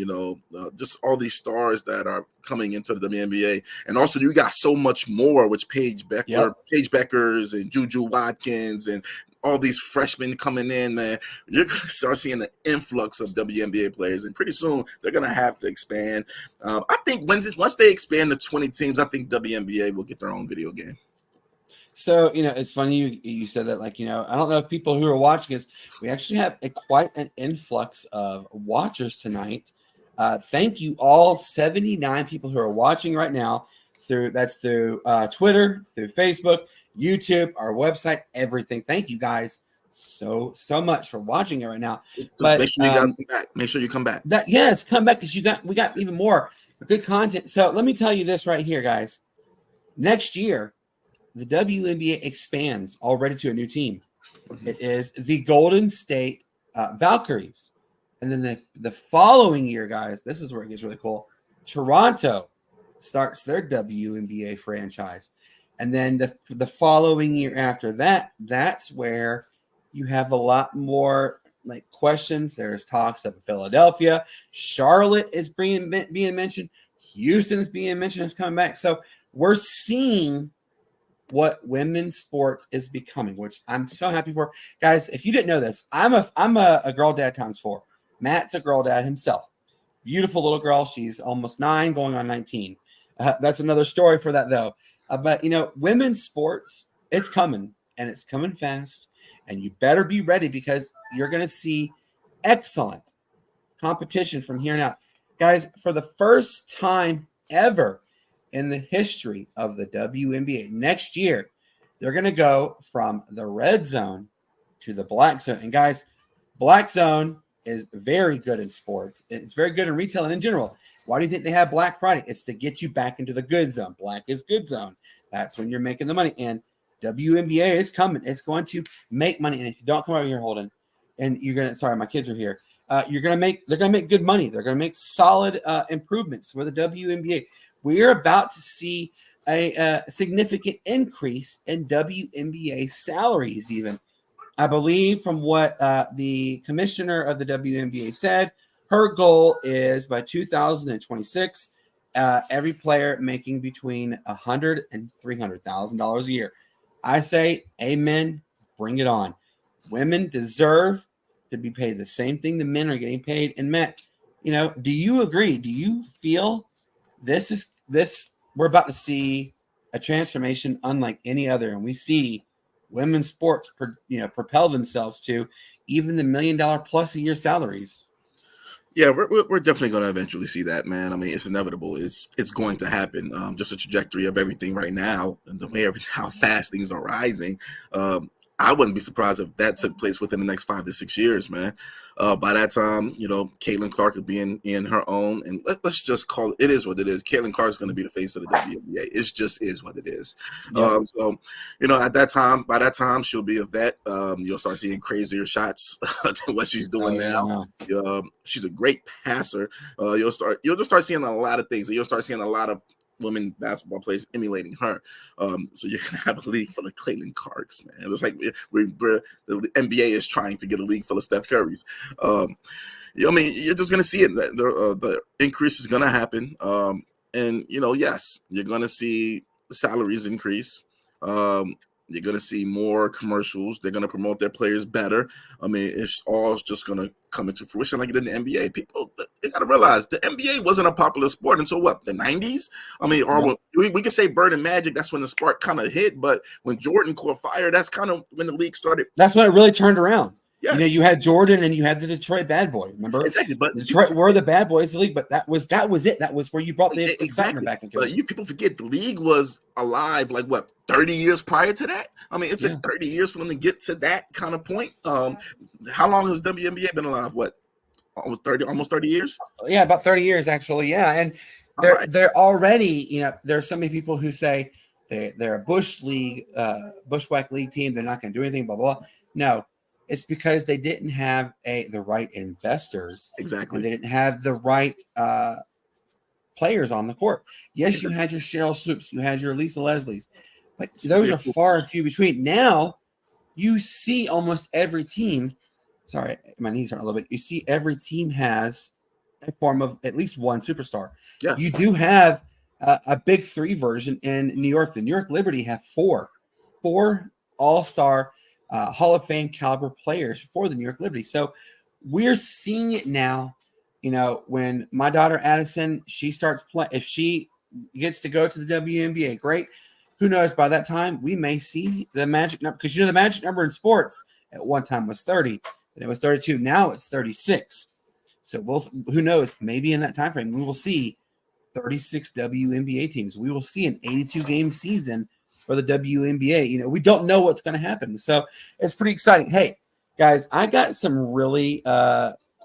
just all these stars that are coming into the WNBA. And also you got so much more with Paige Beckers and Juju Watkins and all these freshmen coming in, man. You're going to start seeing the influx of WNBA players, and pretty soon they're going to have to expand. I think once they expand to 20 teams, I think WNBA will get their own video game. So, it's funny you said that, like, I don't know if people who are watching us, we actually have quite an influx of watchers tonight. Thank you all 79 people who are watching right now through Twitter, through Facebook, YouTube, our website, everything. Thank you guys so much for watching it right now. But make sure you guys come back. Make sure you come back. Yes, come back because we got even more good content. So let me tell you this right here, guys. Next year, the WNBA expands already to a new team. It is the Golden State Valkyries. And then the following year, guys, this is where it gets really cool. Toronto starts their WNBA franchise. And then the following year after that, that's where you have a lot more like questions. There's talks of Philadelphia. Charlotte is being mentioned. Houston is being mentioned as coming back. So we're seeing what women's sports is becoming, which I'm so happy for. Guys, if you didn't know this, I'm a girl dad times 4. Matt's a girl dad himself. Beautiful little girl. She's almost 9, going on 19. That's another story for that, though. But, women's sports, it's coming, and it's coming fast. And you better be ready because you're going to see excellent competition from here on out. Guys, for the first time ever in the history of the WNBA, next year, they're going to go from the red zone to the black zone. And, guys, black zone is very good in sports. It's very good in retail and in general. Why do you think they have Black Friday? It's to get you back into the good zone. Black is good zone. That's when you're making the money. And WNBA is coming. It's going to make money. And if you don't come over here, Holden, and you're going to, sorry, my kids are here. They're going to make good money. They're going to make solid improvements for the WNBA. We're about to see a significant increase in WNBA salaries even. I believe from what the commissioner of the WNBA said, her goal is by 2026, every player making between $100,000 and $300,000 a year. I say, amen, bring it on. Women deserve to be paid the same thing the men are getting paid. And Matt, do you agree? Do you feel this we're about to see a transformation unlike any other, and we see women's sports propel themselves to even the $1 million plus a year salaries? Yeah, we're definitely going to eventually see that, man. I mean, it's inevitable. It's going to happen. Just the trajectory of everything right now and the way how fast things are rising. I wouldn't be surprised if that took place within the next 5 to 6 years, man. By that time, Caitlin Clark will be in her own, and let's just call it is what it is. Caitlin Clark is going to be the face of the WNBA. It just is what it is. Yeah. So, by that time, she'll be a vet. You'll start seeing crazier shots than what she's doing now. She's a great passer. You'll just start seeing a lot of things. You'll start seeing a lot of women basketball players emulating her. So you're gonna have a league full of Caitlin Clarks, man. It's like the NBA is trying to get a league full of Steph Currys. You're just gonna see it. The increase is gonna happen. And yes, you're gonna see salaries increase. You're going to see more commercials. They're going to promote their players better. I mean, it's all just going to come into fruition like it did in the NBA. People, you got to realize the NBA wasn't a popular sport until the 90s? I mean, we can say Bird and Magic, that's when the spark kind of hit. But when Jordan caught fire, that's kind of when the league started. That's when it really turned around. Yes. You had Jordan and you had the Detroit Bad Boy, remember? Exactly. But Detroit were the bad boys of the league, but that was it. That was where you brought the excitement back into it. People forget the league was alive 30 years prior to that? I mean, it took 30 years for them to get to that kind of point. How long has WNBA been alive? Almost 30 years? Yeah, about 30 years actually. Yeah. And they're already, there's so many people who say they're a bushwhack league team. They're not going to do anything, blah, blah. No. It's because they didn't have the right investors. Exactly. And they didn't have the right players on the court. Yes, you had your Cheryl Swoops, you had your Lisa Leslies, but those are far and few between. Now, you see almost every team. Sorry, my knees hurt a little bit. You see every team has a form of at least one superstar. Yes. You do have a big three version in New York. The New York Liberty have four all-star Hall of Fame caliber players for the New York Liberty. So we're seeing it now. When my daughter Addison, she starts playing, if she gets to go to the WNBA, great. Who knows? By that time, we may see the magic number, because the magic number in sports at one time was 30, and it was 32. Now it's 36. So who knows? Maybe in that time frame, we will see 36 WNBA teams. We will see an 82 game season for the WNBA. We don't know what's going to happen. So it's pretty exciting. Hey, guys, I got some really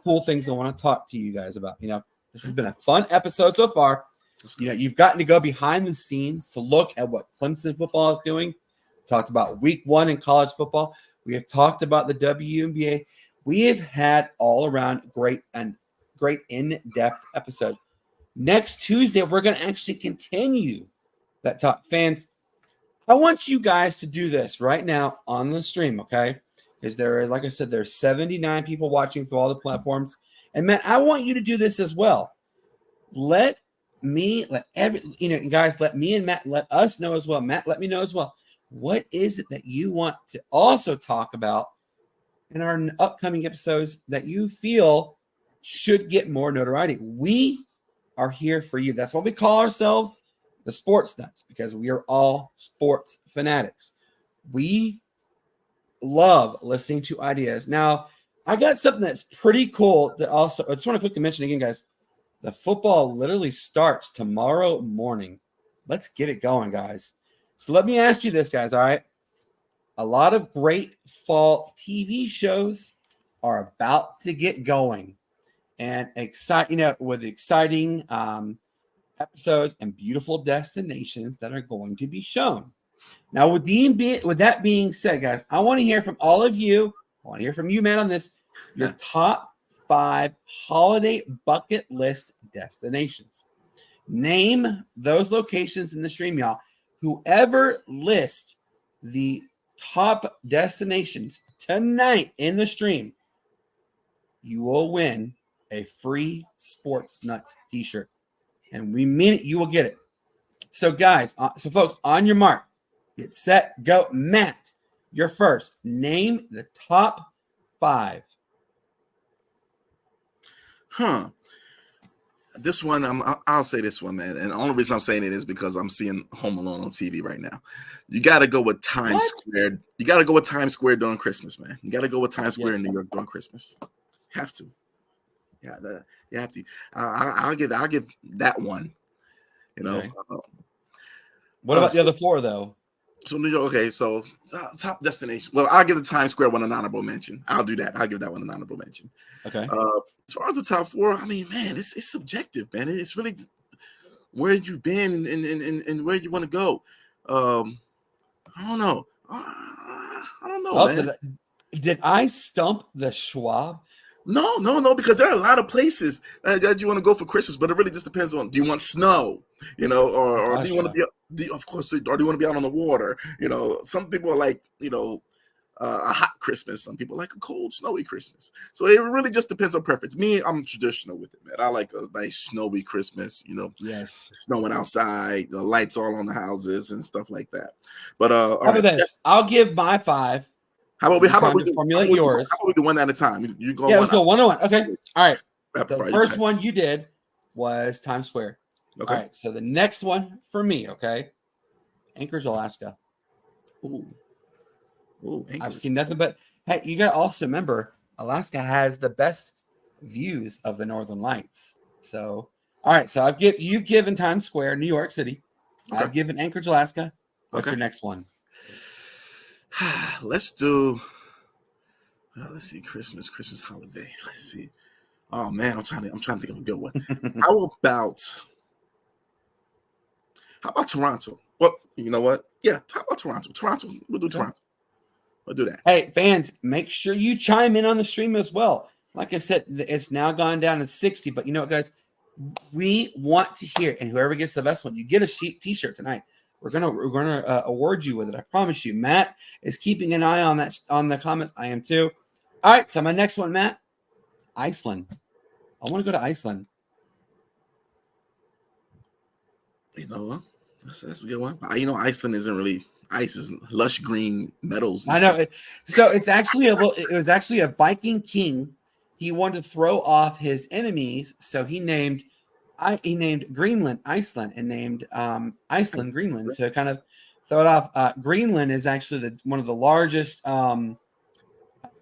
cool things I want to talk to you guys about. This has been a fun episode so far. You've gotten to go behind the scenes to look at what Clemson football is doing. We talked about week 1 in college football. We have talked about the WNBA. We have had all around great in-depth episode. Next Tuesday, we're going to actually continue that talk. Fans, I want you guys to do this right now on the stream, okay? Because like I said, there's 79 people watching through all the platforms. And Matt, I want you to do this as well. Guys, let me and Matt, let us know as well. Matt, let me know as well. What is it that you want to also talk about in our upcoming episodes that you feel should get more notoriety? We are here for you. That's what we call ourselves, the Sportz Nuts, because we are all sports fanatics. We love listening to ideas. Now, I got something that's pretty cool that also, I just want to quickly mention again, guys, the football literally starts tomorrow morning. Let's get it going, guys. So let me ask you this, guys, all right? A lot of great fall TV shows are about to get going. and with exciting episodes and beautiful destinations that are going to be shown. Now, with that being said, guys, I want to hear from all of you. I want to hear from you, man, on this. Your top 5 holiday bucket list destinations. Name those locations in the stream, y'all. Whoever lists the top destinations tonight in the stream, you will win a free Sportz Nutz t-shirt. And we mean it, you will get it. So, guys, folks, on your mark, get set, go. Matt, you're first. Name the top 5. This one, I'll say this one, man. And the only reason I'm saying it is because I'm seeing Home Alone on TV right now. You got to go with Times Square. You got to go with Times Square during Christmas, man. You got to go with Times Square in New York during Christmas. Have to. Yeah, you have to. I'll give that one. You know. Okay. What about the other 4, though? So New York. Okay, so top destination. Well, I'll give the Times Square one an honorable mention. I'll do that. I'll give that one an honorable mention. Okay. As far as the top 4, I mean, man, it's subjective, man. It's really where you've been and where you want to go. I don't know. I don't know, man. Did I stump the Schwab? No, because there are a lot of places that you want to go for Christmas, but it really just depends on, do you want snow, you know, or do you want to be, of course, or do you want to be out on the water? You know, some people are like, you know, a hot Christmas. Some people like a cold, snowy Christmas. So it really just depends on preference. Me, I'm traditional with it, man. I like a nice snowy Christmas, you know. Yes. Snowing outside, the lights all on the houses and stuff like that. But how about this? I'll give my 5. How about we formulate yours? How about we do one at a time? You go. Yeah, let's go 1 on 1. Okay. All right. The first one you did was Times Square. Okay. All right. So the next one for me, okay, Anchorage, Alaska. Ooh, I've seen nothing but. Hey, you got to also remember, Alaska has the best views of the Northern Lights. So, all right. So you've given Times Square, New York City. Okay. I've given Anchorage, Alaska. What's your next one? Let's do. Let's see, Christmas holiday. Let's see. Oh man, I'm trying to think of a good one. How about Toronto? Well, you know what? Yeah, how about Toronto? We'll do Toronto. We'll do that. Hey, fans, make sure you chime in on the stream as well. Like I said, it's now gone down to 60. But you know what, guys? We want to hear, and whoever gets the best one, you get a t-shirt tonight. We're gonna award you with it. I promise you. Matt is keeping an eye on that on the comments. I am too. All right. So my next one, Matt, Iceland. I want to go to Iceland. You know what? That's a good one. You know, Iceland isn't really ice; is lush green meadows. I know. So it was actually a Viking king. He wanted to throw off his enemies, so he named Greenland Iceland and named Iceland Greenland. So kind of throw it off. Greenland is actually one of the largest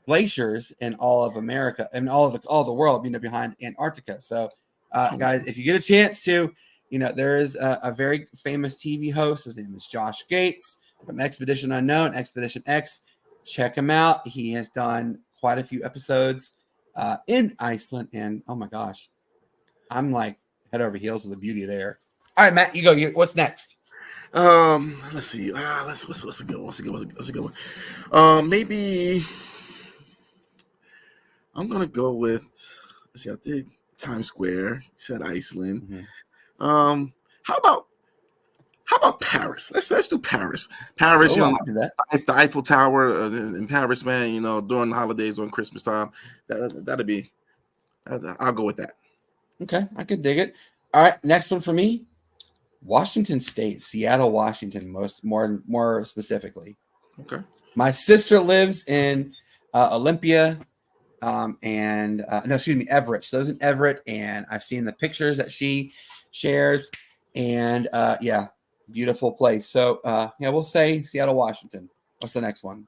glaciers in all of America and all the world, you know, behind Antarctica. So guys, if you get a chance to, you know, there is a very famous TV host. His name is Josh Gates from Expedition Unknown, Expedition X. Check him out. He has done quite a few episodes in Iceland, and oh my gosh, I'm like head over heels with the beauty there. All right, Matt, you go. What's next? Let's see. What's a good one? Maybe I'm gonna go with. Let's see. I did Times Square. You said Iceland. Mm-hmm. How about Paris? Let's do Paris. Paris, you know, the Eiffel Tower in Paris, man. You know, during the holidays, during Christmas time, that'd be. I'll go with that. Okay, I could dig it. All right, next one for me, Washington State, Seattle, Washington, more specifically. Okay. My sister lives in Olympia, Everett. She lives in Everett, and I've seen the pictures that she shares, and beautiful place. So we'll say Seattle, Washington. What's the next one?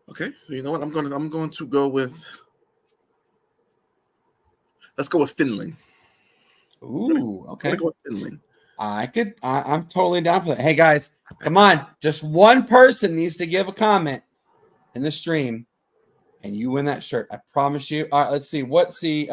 Okay, so you know what? I'm going to go with. Let's go with Finland. Ooh, okay. I'm going to go with Finland. I'm totally down for that. Hey guys, come on. Just one person needs to give a comment in the stream, and you win that shirt. I promise you. All right, let's see. What's the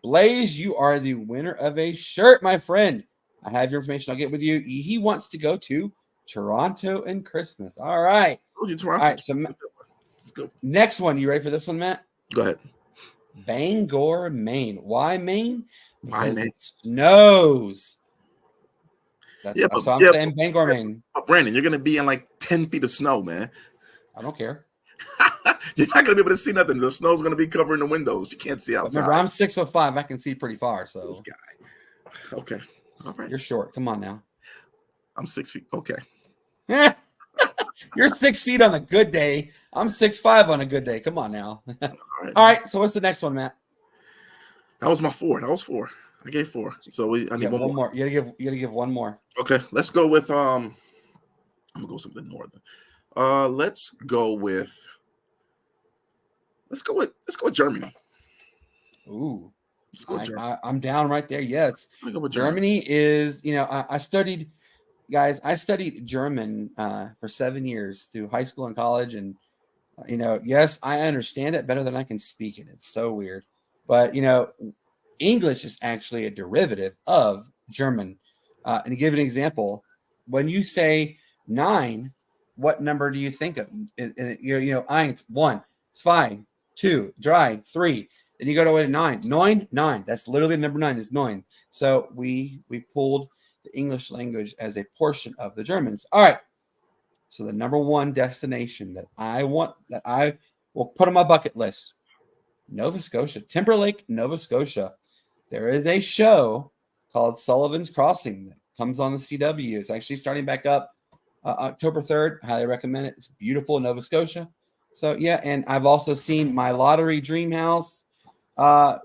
Blaze, you are the winner of a shirt, my friend. I have your information. I'll get with you. He wants to go to Toronto and Christmas. All right. Toronto. All right. So let's go. Next one. You ready for this one, Matt? Go ahead. Bangor, Maine. Why Maine? Because Maine? it snows. Yeah, so I'm saying Bangor, Maine. But Brandon, you're gonna be in like 10 feet of snow, man. I don't care. You're not gonna be able to see nothing. The snow's gonna be covering the windows. You can't see outside. Remember, I'm 6'5". I can see pretty far. So this guy. Okay. All right. You're short. Come on now. I'm 6 feet. Okay. You're 6 feet on a good day. I'm 6'5" on a good day. Come on now. All right. So what's the next one, Matt? That was my 4. That was 4. I gave 4. So I need one more. You gotta give one more. Okay. Let's go with I'm gonna go something northern. Let's go with Germany. Ooh. Let's go with Germany. I'm down right there. Yes. Go with Germany is, I studied German for 7 years through high school and college. And, yes, I understand it better than I can speak it. It's so weird. But, English is actually a derivative of German. And to give an example, when you say 9, what number do you think of? Eins, 1, 2, 2, 3. Then you go to 9. 9. That's literally number 9 is 9. So we pulled the English language as a portion of the Germans. All right. So the number one destination that I will put on my bucket list, Nova Scotia, Timberlake, Nova Scotia. There is a show called Sullivan's Crossing that comes on the CW. It's actually starting back up October 3rd. I highly recommend it. It's beautiful in Nova Scotia. So, yeah, and I've also seen My Lottery Dream House,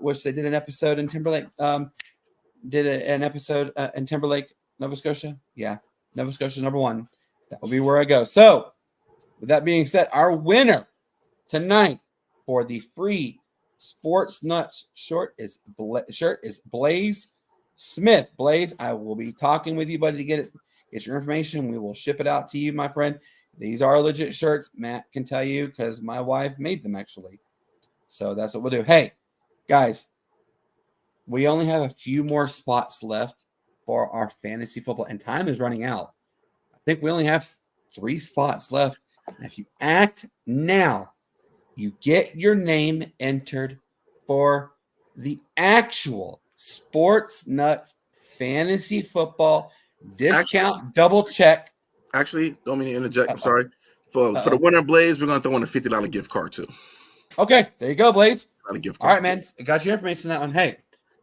which they did an episode in Timberlake. An episode in Timberlake, Nova Scotia. Yeah, Nova Scotia, number 1. That will be where I go. So, with that being said, our winner tonight for the free Sportz Nutz shirt is Blaze Smith. Blaze, I will be talking with you, buddy, to get your information. We will ship it out to you, my friend. These are legit shirts. Matt can tell you because my wife made them, actually. So that's what we'll do. Hey, guys, we only have a few more spots left for our fantasy football, and time is running out. I think we only have 3 spots left. And if you act now, you get your name entered for the actual Sportz Nutz fantasy football discount double check. Actually, don't mean to interject. I'm sorry. For the winner, Blaze, we're going to throw in a $50 gift card, too. Okay, there you go, Blaze. Gift card. All right, man. I got your information on that one. Hey,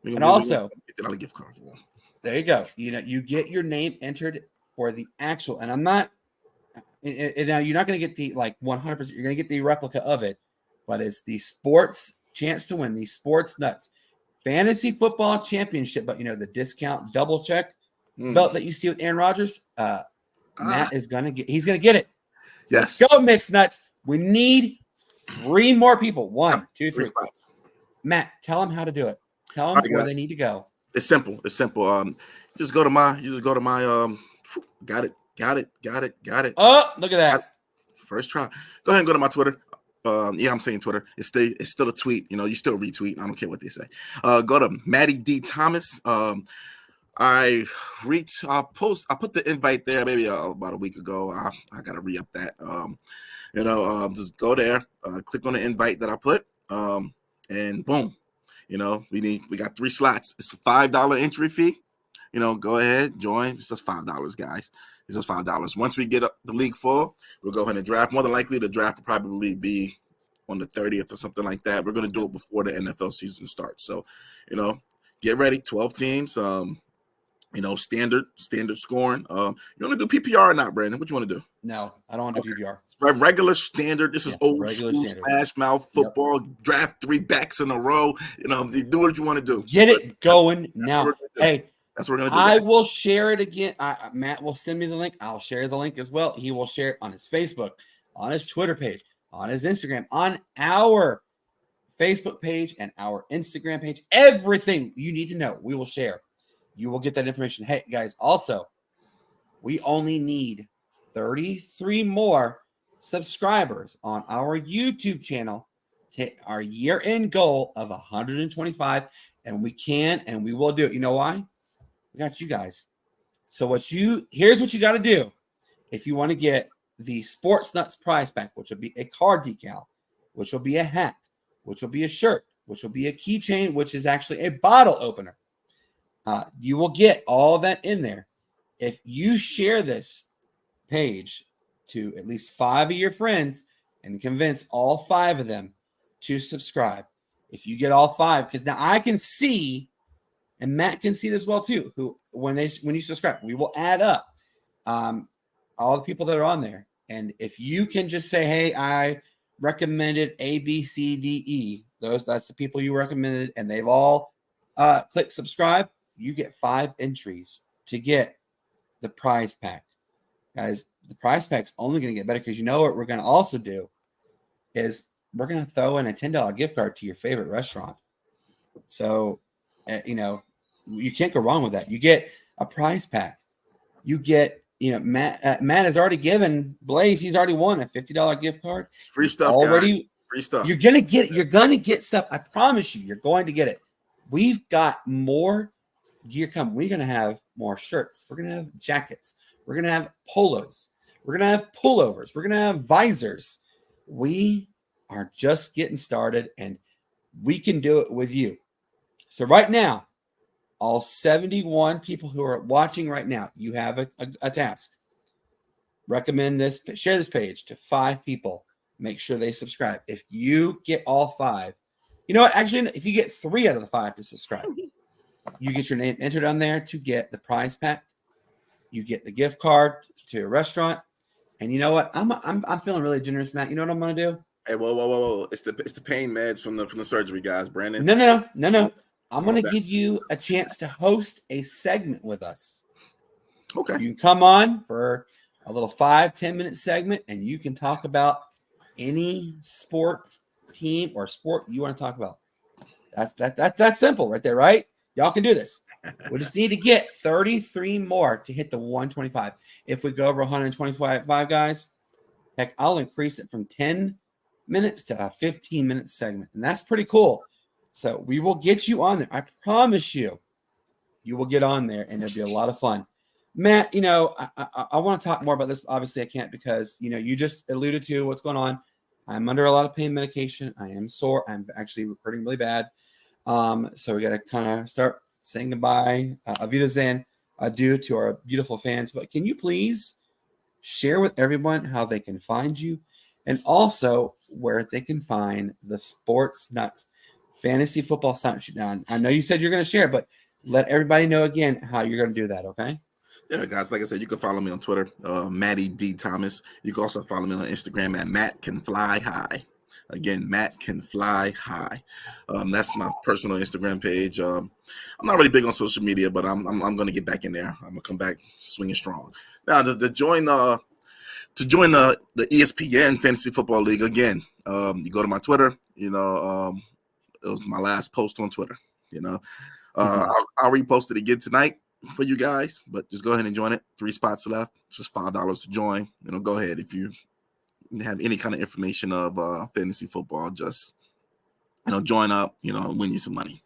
and also, $50 gift card for. There you go. You get your name entered for the actual, and I'm not. Now you're not going to get the 100%. You're going to get the replica of it, but it's the sports chance to win the Sportz Nutz fantasy football championship. But the discount double check belt that you see with Aaron Rodgers. Matt is going to get. He's going to get it. So yes. Let's go, Mixed Nuts. We need 3 more people. 1, 2, 3. Spots. Matt, tell them how to do it. Tell them where they need to go. It's simple. Just go to my. Got it. Oh, look at that. First try. Go ahead and go to my Twitter. I'm saying Twitter. It's still a tweet. You still retweet. I don't care what they say. Go to Matty D Thomas. I put the invite there maybe about a week ago. I gotta re-up that. Just go there, click on the invite that I put, and boom. We got 3 slots. It's a $5 entry fee. Go ahead, join. It's just $5, guys. It's just $5. Once we get up the league full, we'll go ahead and draft. More than likely, the draft will probably be on the 30th or something like that. We're going to do it before the NFL season starts. So, get ready. 12 teams. Standard scoring. You want to do PPR or not, Brandon? What you want to do? No, I don't want to do PPR. Regular standard. This is old school smash mouth football. Yep. Draft 3 backs in a row. Do what you want to do. Get it going now. Hey, that's what we're gonna do. I will share it again. Matt will send me the link. I'll share the link as well. He will share it on his Facebook, on his Twitter page, on his Instagram, on our Facebook page and our Instagram page. Everything you need to know, we will share. You will get that information. Hey, guys, also, we only need 33 more subscribers on our YouTube channel to our year-end goal of 125, and we can and we will do it. You know why? We got you guys. So here's what you got to do if you want to get the Sportz Nutz prize pack, which will be a card decal, which will be a hat, which will be a shirt, which will be a keychain, which is actually a bottle opener. You will get all that in there. If you share this page to at least 5 of your friends and convince all 5 of them to subscribe. If you get all 5, because now I can see, and Matt can see it as well too, who when you subscribe, we will add up all the people that are on there. And if you can just say, hey, I recommended A, B, C, D, E, that's the people you recommended, and they've all clicked subscribe, you get 5 entries to get the prize pack. Guys, the prize pack's only going to get better because you know what we're going to also do is we're going to throw in a $10 gift card to your favorite restaurant. So, you can't go wrong with that. You get a prize pack. You get, Matt has already given Blaze. He's already won a $50 gift card. Free stuff. Already free stuff. You're going to get it. You're going to get stuff. I promise you, you're going to get it. We've got more gear coming. We're going to have more shirts. We're going to have jackets. We're going to have polos. We're going to have pullovers. We're going to have visors. We are just getting started, and we can do it with you. So right now, all 71 people who are watching right now, you have a task. Recommend this, share this page to 5 people. Make sure they subscribe. If you get all 5, you know what? Actually, if you get 3 out of the 5 to subscribe, you get your name entered on there to get the prize pack. You get the gift card to a restaurant. And you know what? I'm feeling really generous, Matt. You know what I'm going to do? Hey, whoa. It's the pain meds from the surgery, guys, Brandon. No. I'm going to give you a chance to host a segment with us. Okay. You can come on for a little 5-10 minute segment, and you can talk about any sport team or sport you want to talk about. That's simple right there, right? Y'all can do this. We just need to get 33 more to hit the 125. If we go over 125 guys, heck, I'll increase it from 10 minutes to a 15-minute segment. And that's pretty cool. So we will get you on there. I promise you will get on there, and it'll be a lot of fun. Matt, I want to talk more about this. Obviously, I can't because, you just alluded to what's going on. I'm under a lot of pain medication. I am sore. I'm actually hurting really bad. So we got to kind of start saying goodbye, Auf Wiedersehen, adieu to our beautiful fans. But can you please share with everyone how they can find you and also where they can find the Sportz Nutz Fantasy Football Sign Sheet? Now, I know you said you're going to share, but let everybody know again how you're going to do that, okay? Yeah, guys, like I said, you can follow me on Twitter, Matty D. Thomas. You can also follow me on Instagram at Matt Can Fly High. Again, Matt Can Fly High. That's my personal Instagram page. I'm not really big on social media, but I'm going to get back in there. I'm going to come back swinging strong. Now, to join the ESPN Fantasy Football League, again, you go to my Twitter. It was my last post on Twitter. I'll repost it again tonight for you guys, but just go ahead and join it. 3 spots left. It's just $5 to join. Go ahead if you have any kind of information of fantasy football. Just join up. Win you some money.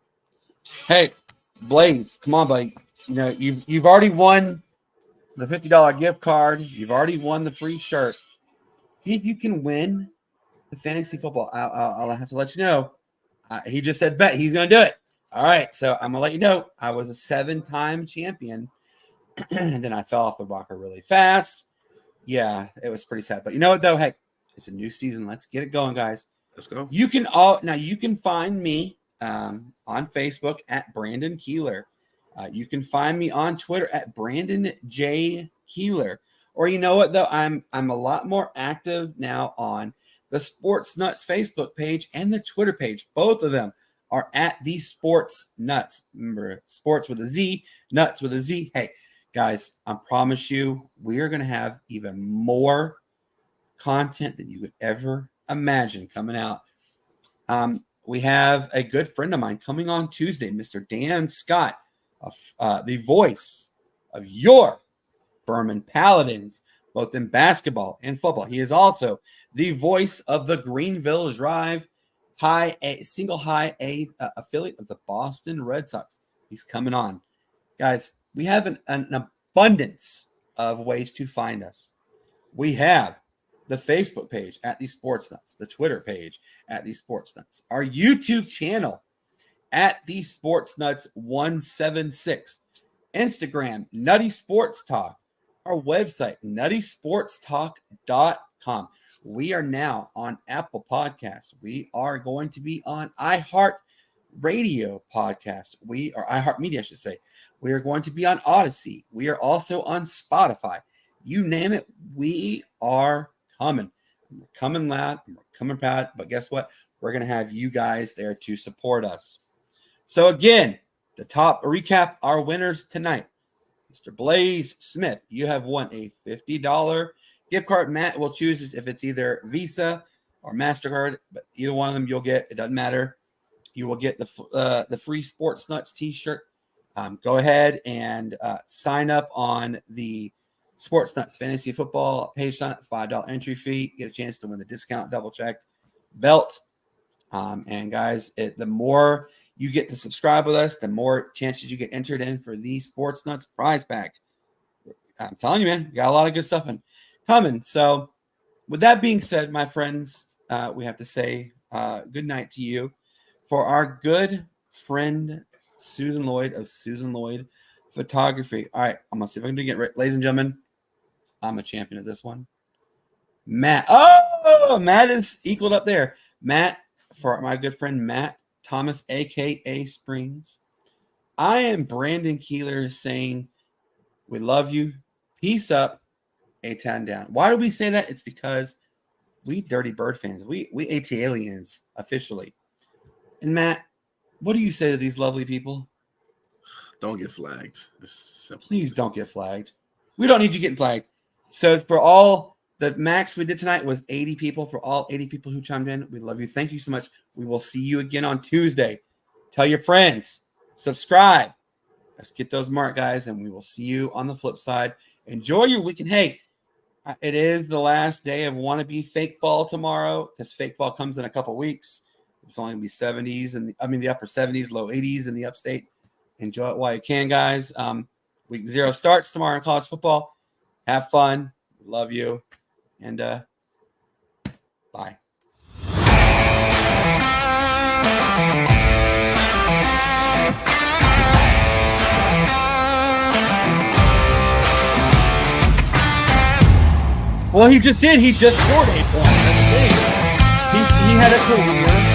Hey, Blaze, come on, buddy. You've already won the $50 gift card. You've already won the free shirt. See if you can win the fantasy football. I'll have to let you know. He just said bet he's going to do it. All right, so I'm going to let you know I was a 7-time champion, and then I fell off the rocker really fast. Yeah, it was pretty sad. But you know what, though? Hey, it's a new season. Let's get it going, guys. Let's go. You can find me on Facebook at Brandon Keeler. You can find me on Twitter at Brandon J. Keeler. Or you know what, though? I'm a lot more active now on the Sportz Nutz Facebook page and the Twitter page. Both of them are at the Sportz Nutz. Remember, sports with a Z, nuts with a Z. Hey, guys, I promise you, we are going to have even more content than you would ever imagine coming out. We have a good friend of mine coming on Tuesday, Mr. Dan Scott, the voice of your Furman Paladins, both in basketball and football. He is also the voice of the Greenville Drive single high A affiliate of the Boston Red Sox. He's coming on. Guys, we have an abundance of ways to find us. We have the Facebook page at the Sportz Nutz, the Twitter page at the Sportz Nutz, our YouTube channel at the Sportz Nutz 176, Instagram, Nutty Sports Talk, our website, nuttysportstalk.com. We are now on Apple Podcasts. We are going to be on iHeart Radio Podcast. iHeart Media, I should say. We are going to be on Odyssey. We are also on Spotify. You name it, we are coming. We're coming loud, and we're coming proud. But guess what? We're going to have you guys there to support us. So again, to recap our winners tonight. Mr. Blaze Smith, you have won a $50 gift card. Matt will choose if it's either Visa or MasterCard, but either one of them you'll get. It doesn't matter. You will get the free Sportz Nutz t-shirt. Go ahead and sign up on the Sportz Nutz Fantasy Football page. Sign up, $5 entry fee. Get a chance to win the discount double check belt. And guys, the more you get to subscribe with us, the more chances you get entered in for the Sportz Nutz prize pack. I'm telling you, man, we got a lot of good stuff coming. So with that being said, my friends, we have to say good night to you. For our good friend, Susan Lloyd of Susan Lloyd Photography. All right, I'm going to see if I can get right. Ladies and gentlemen, I'm a champion of this one. Matt. Oh, Matt is equaled up there. Matt, for my good friend Matt Thomas, a.k.a. Springs. I am Brandon Keeler saying we love you. Peace up. A-Town down. Why do we say that? It's because we Dirty Bird fans. We AT-aliens officially. And Matt, what do you say to these lovely people? Don't get flagged. Please don't get flagged. We don't need you getting flagged. So for all the max we did tonight was 80 people. For all 80 people who chimed in, we love you. Thank you so much. We will see you again on Tuesday. Tell your friends. Subscribe. Let's get those marked, guys, and we will see you on the flip side. Enjoy your weekend. Hey, it is the last day of Wannabe Fake Fall tomorrow because Fake Fall comes in a couple weeks. It's only going to be 70s, and the upper 70s, low 80s in the upstate. Enjoy it while you can, guys. Week 0 starts tomorrow in college football. Have fun. Love you. And bye. Well, he just did. He just scored 8 points. That's the thing. He had a career